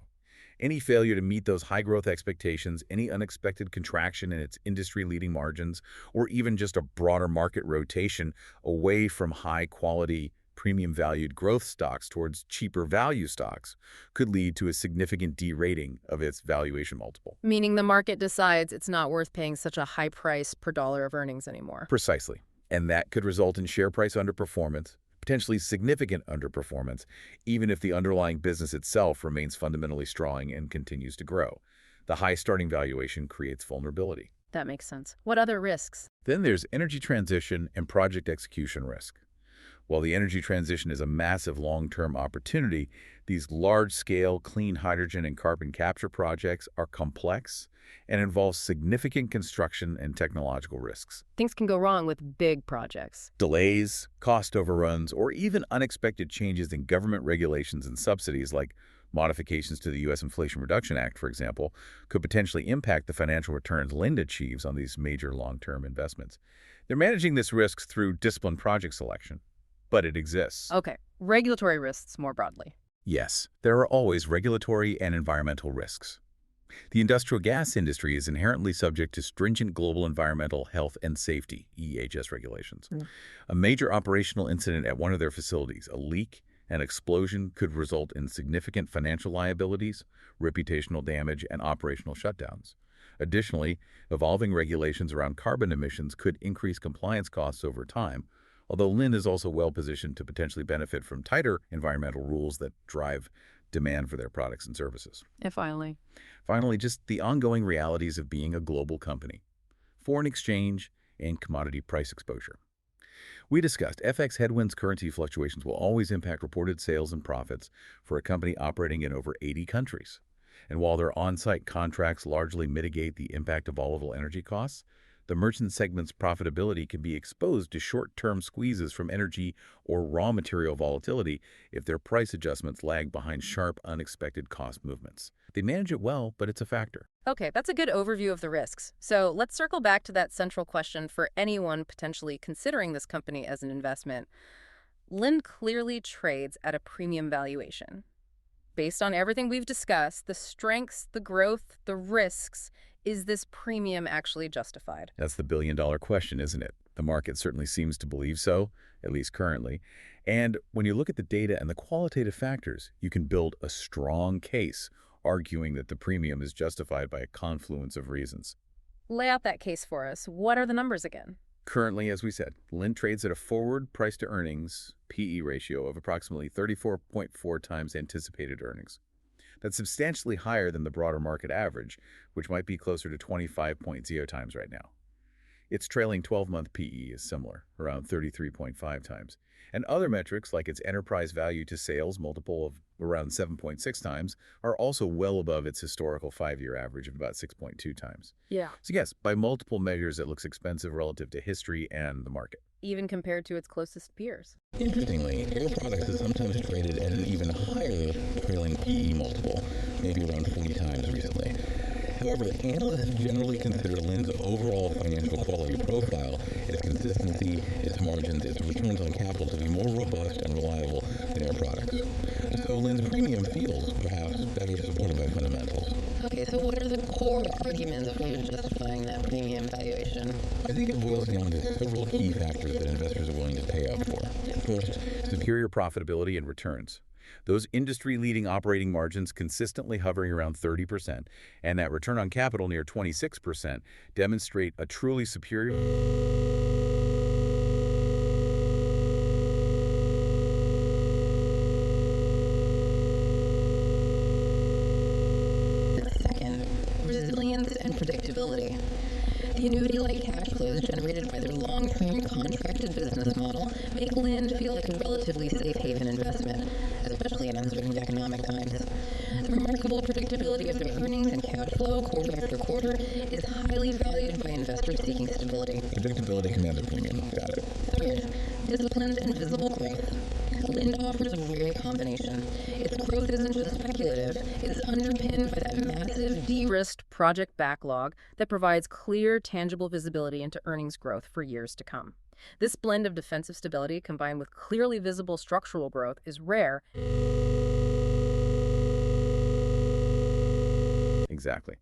Any failure to meet those high-growth expectations, any unexpected contraction in its industry-leading margins, or even just a broader market rotation away from high-quality, premium-valued growth stocks towards cheaper value stocks could lead to a significant derating of its valuation multiple. Meaning the market decides it's not worth paying such a high price per dollar of earnings anymore. Precisely. And that could result in share price underperformance, potentially significant underperformance, even if the underlying business itself remains fundamentally strong and continues to grow. The high starting valuation creates vulnerability. That makes sense. What other risks? Then there's energy transition and project execution risk. While the energy transition is a massive long-term opportunity, these large-scale clean hydrogen and carbon capture projects are complex and involve significant construction and technological risks. Things can go wrong with big projects. Delays, cost overruns, or even unexpected changes in government regulations and subsidies like modifications to the U.S. Inflation Reduction Act, for example, could potentially impact the financial returns Linde achieves on these major long-term investments. They're managing this risk through disciplined project selection, but it exists. Okay, regulatory risks more broadly. Yes, there are always regulatory and environmental risks. The industrial gas industry is inherently subject to stringent global environmental health and safety (EHS) regulations. A major operational incident at one of their facilities, a leak, an explosion, could result in significant financial liabilities, reputational damage, and operational shutdowns. Additionally, evolving regulations around carbon emissions could increase compliance costs over time, although Linde is also well-positioned to potentially benefit from tighter environmental rules that drive demand for their products and services. If only. Finally, just the ongoing realities of being a global company. Foreign exchange and commodity price exposure. We discussed FX headwinds, currency fluctuations will always impact reported sales and profits for a company operating in over 80 countries. And while their on-site contracts largely mitigate the impact of volatile energy costs, the merchant segment's profitability can be exposed to short-term squeezes from energy or raw material volatility if their price adjustments lag behind sharp, unexpected cost movements. They manage it well, but it's a factor. Okay, that's a good overview of the risks. So let's circle back to that central question for anyone potentially considering this company as an investment. Linde clearly trades at a premium valuation. Based on everything we've discussed, the strengths, the growth, the risks, is this premium actually justified? That's the billion-dollar question, isn't it? The market certainly seems to believe so, at least currently. And when you look at the data and the qualitative factors, you can build a strong case arguing that the premium is justified by a confluence of reasons. Lay out that case for us. What are the numbers again? Currently, as we said, Linde trades at a forward price-to-earnings PE ratio of approximately 34.4 times anticipated earnings. That's substantially higher than the broader market average, which might be closer to 25.0 times right now. Its trailing 12-month PE is similar, around 33.5 times. And other metrics, like its enterprise value to sales multiple of around 7.6 times, are also well above its historical 5-year average of about 6.2 times. Yeah. So yes, by multiple measures, it looks expensive relative to history and the market. Even compared to its closest peers. Interestingly, Air Products is sometimes traded at an even higher trailing PE multiple, maybe around 40 times recently. However, analysts generally consider Linde's overall financial quality profile, its consistency, its margins, its returns on capital to be more robust and reliable than Air Products. So Linde's premium feels perhaps better supported by fundamentals. Okay, so what are the core arguments for justifying that premium valuation? I think it boils down to several key factors that investors are willing to pay up for. First, Superior profitability and returns. Those industry-leading operating margins consistently hovering around 30% and that return on capital near 26% demonstrate a truly superior. Second, resilience and predictability. The annuity-like cash flows generated by their long-term contracted business model make Linde feel like a relatively safe haven investment, especially in uncertain economic times. The remarkable predictability of their earnings and cash flow quarter after quarter is highly valued by investors seeking stability. predictability commands a premium. Got it. Third, disciplined and visible growth. Linde offers a rare combination. Its growth isn't just speculative, it's underpinned by that massive De-risked project backlog that provides clear, tangible visibility into earnings growth for years to come. This blend of defensive stability combined with clearly visible structural growth is rare. Exactly.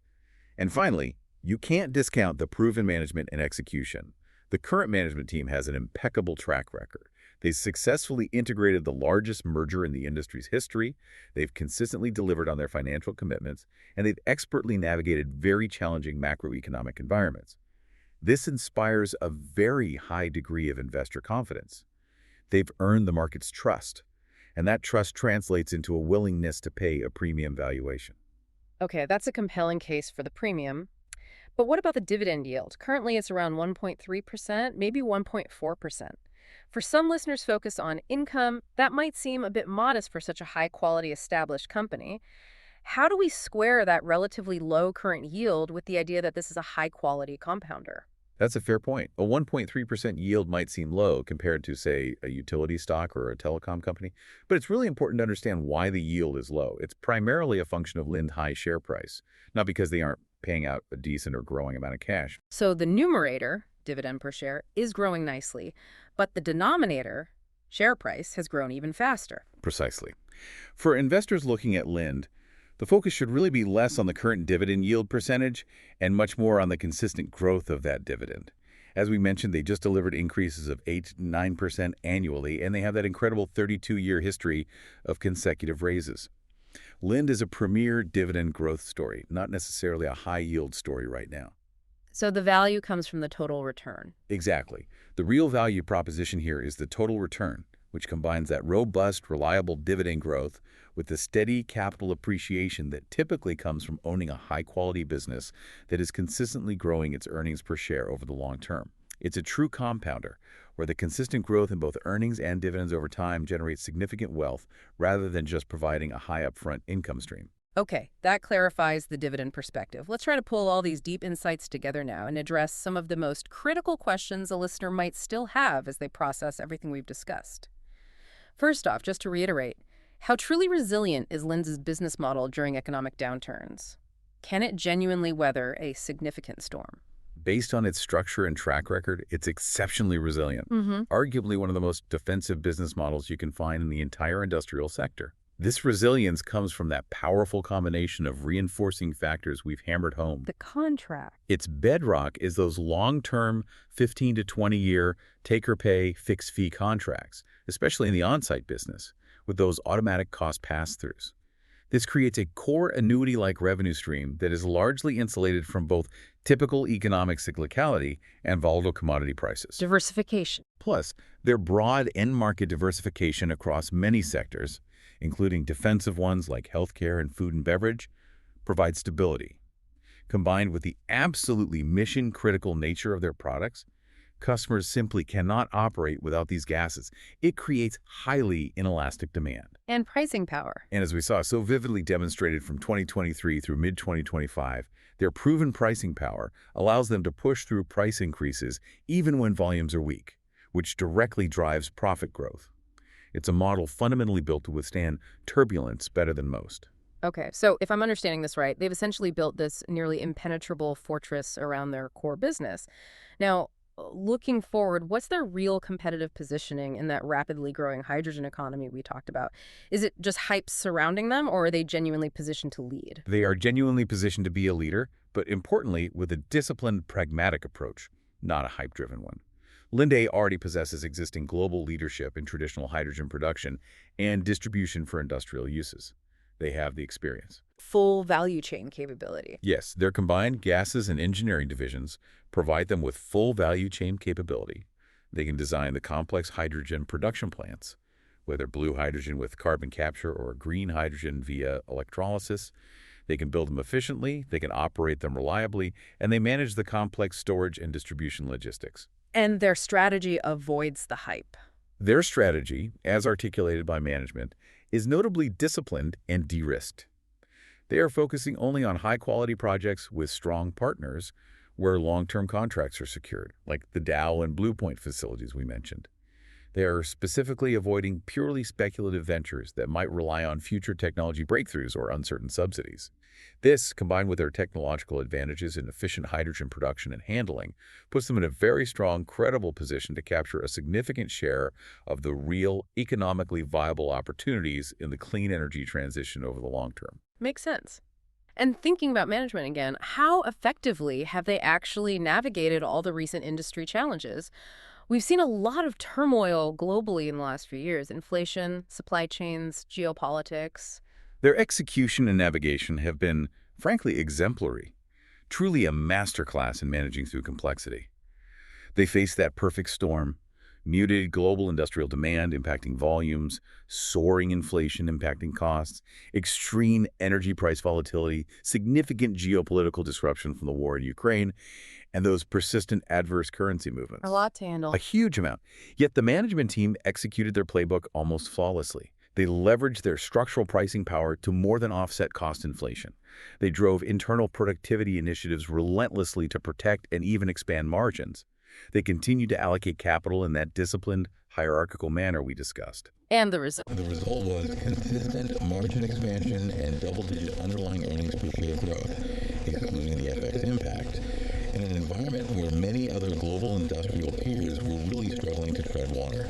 And finally, you can't discount the proven management and execution. The current management team has an impeccable track record. They successfully integrated the largest merger in the industry's history, they've consistently delivered on their financial commitments, and they've expertly navigated very challenging macroeconomic environments. This inspires a very high degree of investor confidence. They've earned the market's trust, and that trust translates into a willingness to pay a premium valuation. Okay, that's a compelling case for the premium. But what about the dividend yield? Currently, it's around 1.3%, maybe 1.4%. For some listeners focused on income, that might seem a bit modest for such a high-quality established company. How do we square that relatively low current yield with the idea that this is a high-quality compounder? That's a fair point. A 1.3% yield might seem low compared to, say, a utility stock or a telecom company, but it's really important to understand why the yield is low. It's primarily a function of Linde's high share price, not because they aren't paying out a decent or growing amount of cash. So the numerator, dividend per share, is growing nicely, but the denominator, share price, has grown even faster. Precisely. For investors looking at Linde, the focus should really be less on the current dividend yield percentage and much more on the consistent growth of that dividend. As we mentioned, they just delivered increases of 8 to 9% annually, and they have that incredible 32-year history of consecutive raises. Linde is a premier dividend growth story, not necessarily a high-yield story right now. So the value comes from the total return. Exactly. The real value proposition here is the total return, which combines that robust, reliable dividend growth with the steady capital appreciation that typically comes from owning a high-quality business that is consistently growing its earnings per share over the long term. It's a true compounder, where the consistent growth in both earnings and dividends over time generates significant wealth rather than just providing a high upfront income stream. Okay, that clarifies the dividend perspective. Let's try to pull all these deep insights together now and address some of the most critical questions a listener might still have as they process everything we've discussed. First off, just to reiterate, how truly resilient is Linde's business model during economic downturns? Can it genuinely weather a significant storm? Based on its structure and track record, it's exceptionally resilient, arguably one of the most defensive business models you can find in the entire industrial sector. This resilience comes from that powerful combination of reinforcing factors we've hammered home. The contract. Its bedrock is those long-term 15 to 20-year take-or-pay fixed-fee contracts, especially in the on-site business, with those automatic cost pass-throughs. This creates a core annuity-like revenue stream that is largely insulated from both typical economic cyclicality and volatile commodity prices. Diversification. Plus, their broad end-market diversification across many sectors, including defensive ones like healthcare and food and beverage, provides stability. Combined with the absolutely mission-critical nature of their products, customers simply cannot operate without these gases. It creates highly inelastic demand. And pricing power. And as we saw so vividly demonstrated from 2023 through mid-2025, their proven pricing power allows them to push through price increases even when volumes are weak, which directly drives profit growth. It's a model fundamentally built to withstand turbulence better than most. Okay, so if I'm understanding this right, they've essentially built this nearly impenetrable fortress around their core business. Now, looking forward, what's their real competitive positioning in that rapidly growing hydrogen economy we talked about? Is it just hype surrounding them, or are they genuinely positioned to lead? They are genuinely positioned to be a leader, but importantly, with a disciplined, pragmatic approach, not a hype-driven one. Linde already possesses existing global leadership in traditional hydrogen production and distribution for industrial uses. They have the experience. Full value chain capability. Yes, their combined gases and engineering divisions provide them with full value chain capability. They can design the complex hydrogen production plants, whether blue hydrogen with carbon capture or green hydrogen via electrolysis. They can build them efficiently, they can operate them reliably, and they manage the complex storage and distribution logistics. And their strategy avoids the hype. Their strategy, as articulated by management, is notably disciplined and de-risked. They are focusing only on high-quality projects with strong partners where long-term contracts are secured, like the Dow and Blue Point facilities we mentioned. They are specifically avoiding purely speculative ventures that might rely on future technology breakthroughs or uncertain subsidies. This, combined with their technological advantages in efficient hydrogen production and handling, puts them in a very strong, credible position to capture a significant share of the real, economically viable opportunities in the clean energy transition over the long term. Makes sense. And thinking about management again, how effectively have they actually navigated all the recent industry challenges? We've seen a lot of turmoil globally in the last few years: inflation, supply chains, geopolitics. Their execution and navigation have been, frankly, exemplary, truly a masterclass in managing through complexity. They faced that perfect storm: muted global industrial demand impacting volumes, soaring inflation impacting costs, extreme energy price volatility, significant geopolitical disruption from the war in Ukraine, and those persistent adverse currency movements. A lot to handle. A huge amount. Yet the management team executed their playbook almost flawlessly. They leveraged their structural pricing power to more than offset cost inflation. They drove internal productivity initiatives relentlessly to protect and even expand margins. They continued to allocate capital in that disciplined, hierarchical manner we discussed. And the result? The result was consistent margin expansion and double-digit underlying earnings per share growth, excluding the FX impact, in an environment where many other global industrial peers were really struggling to tread water.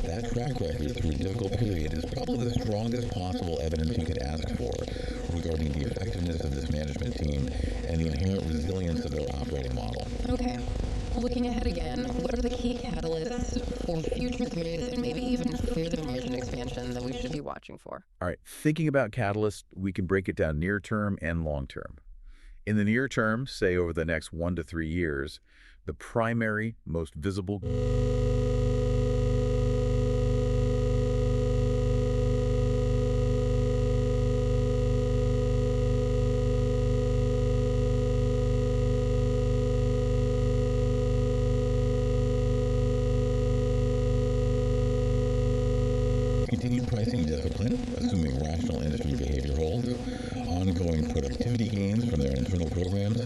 That track record through a difficult period is probably the strongest possible evidence you could ask for regarding the effectiveness of this management team and the inherent resilience of their operating model. Okay. Looking ahead again. again, what are the key catalysts for future growth and maybe even further margin expansion that we should be watching for? All right, thinking about catalysts, we can break it down near term and long term. In the near term, say over the next 1 to 3 years, the primary, most visible continued pricing discipline, assuming rational industry behavior holds, ongoing productivity gains from their internal programs,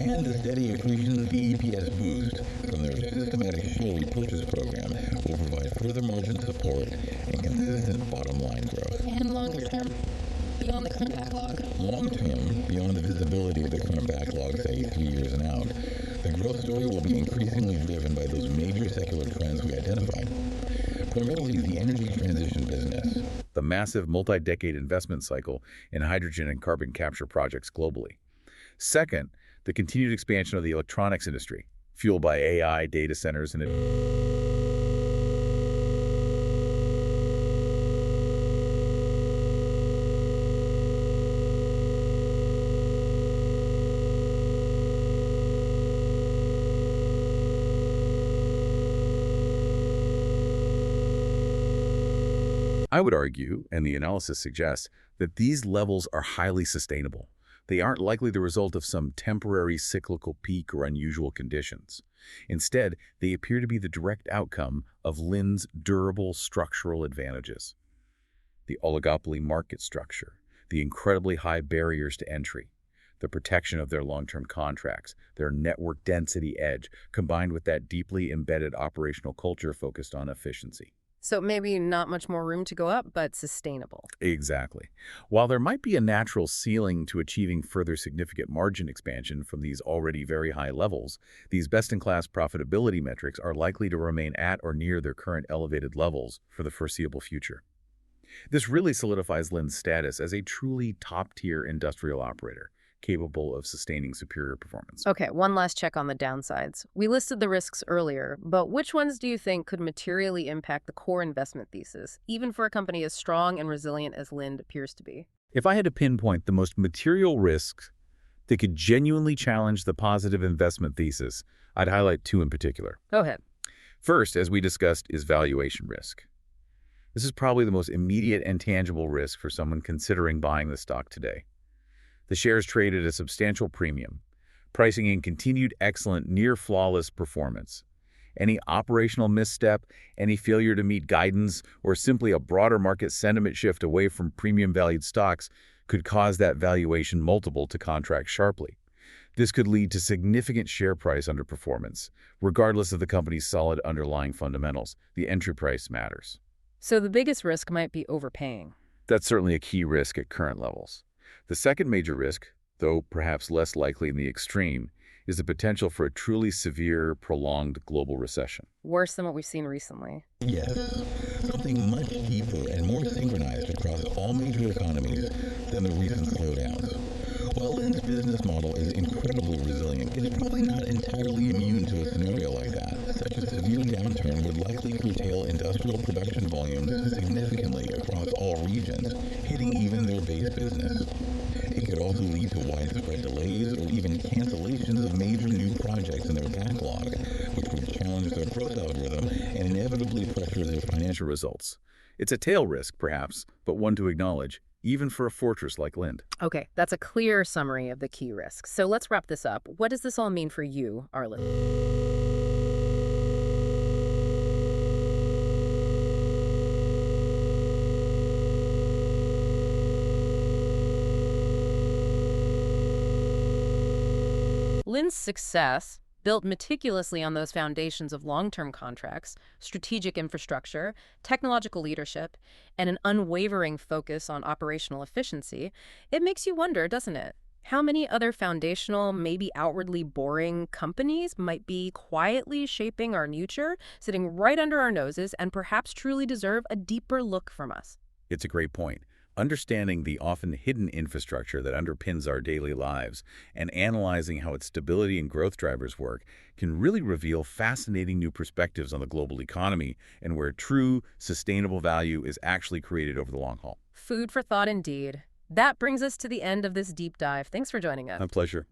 and the steady accretion of the EPS boost from their systematic share repurchase program will provide further margin support and consistent bottom line growth. And longer term, beyond the current backlog. Long term, beyond the visibility of the current backlog, say 3 years and out, the growth story will be increasingly driven by those major secular trends we identified. Primarily the energy transition business, the massive multi-decade investment cycle in hydrogen and carbon capture projects globally. Second, the continued expansion of the electronics industry, fueled by AI, data centers, and I would argue, and the analysis suggests, that these levels are highly sustainable. They aren't likely the result of some temporary cyclical peak or unusual conditions. Instead, they appear to be the direct outcome of Linde's durable structural advantages. The oligopoly market structure, the incredibly high barriers to entry, the protection of their long-term contracts, their network density edge, combined with that deeply embedded operational culture focused on efficiency. So maybe not much more room to go up, but sustainable. Exactly. While there might be a natural ceiling to achieving further significant margin expansion from these already very high levels, these best-in-class profitability metrics are likely to remain at or near their current elevated levels for the foreseeable future. This really solidifies Linde's status as a truly top-tier industrial operator, capable of sustaining superior performance. Okay, one last check on the downsides. We listed the risks earlier, but which ones do you think could materially impact the core investment thesis, even for a company as strong and resilient as Linde appears to be? If I had to pinpoint the most material risks that could genuinely challenge the positive investment thesis, I'd highlight 2 in particular. Go ahead. First, as we discussed, is valuation risk. This is probably the most immediate and tangible risk for someone considering buying the stock today. The shares trade at a substantial premium, pricing in continued excellent, near-flawless performance. Any operational misstep, any failure to meet guidance, or simply a broader market sentiment shift away from premium-valued stocks could cause that valuation multiple to contract sharply. This could lead to significant share price underperformance. Regardless of the company's solid underlying fundamentals, the entry price matters. So the biggest risk might be overpaying. That's certainly a key risk at current levels. The second major risk, though perhaps less likely in the extreme, is the potential for a truly severe, prolonged global recession. Worse than what we've seen recently. yes, something much deeper and more synchronized across all major economies than the recent slowdowns. While Linde's business model is incredibly resilient, it is probably not entirely immune to a scenario like that. Such a severe downturn would likely curtail industrial production volumes significantly across all regions, hitting even their base business. It could also lead to widespread delays or even cancellations of major new projects in their backlog, which would challenge their growth algorithm and inevitably pressure their Financial results. It's a tail risk, perhaps, but one to acknowledge, even for a fortress like Linde. Okay, that's a clear summary of the key risks. So let's wrap this up. What does this all mean for you, our listeners? Linde's success, built meticulously on those foundations of long-term contracts, strategic infrastructure, technological leadership, and an unwavering focus on operational efficiency, it makes you wonder, doesn't it? How many other foundational, maybe outwardly boring companies might be quietly shaping our future, sitting right under our noses, and perhaps truly deserve a deeper look from us? It's a great point. Understanding the often hidden infrastructure that underpins our daily lives and analyzing how its stability and growth drivers work can really reveal fascinating new perspectives on the global economy and where true, sustainable value is actually created over the long haul. Food for thought indeed. That brings us to the end of this deep dive. Thanks for joining us. My pleasure.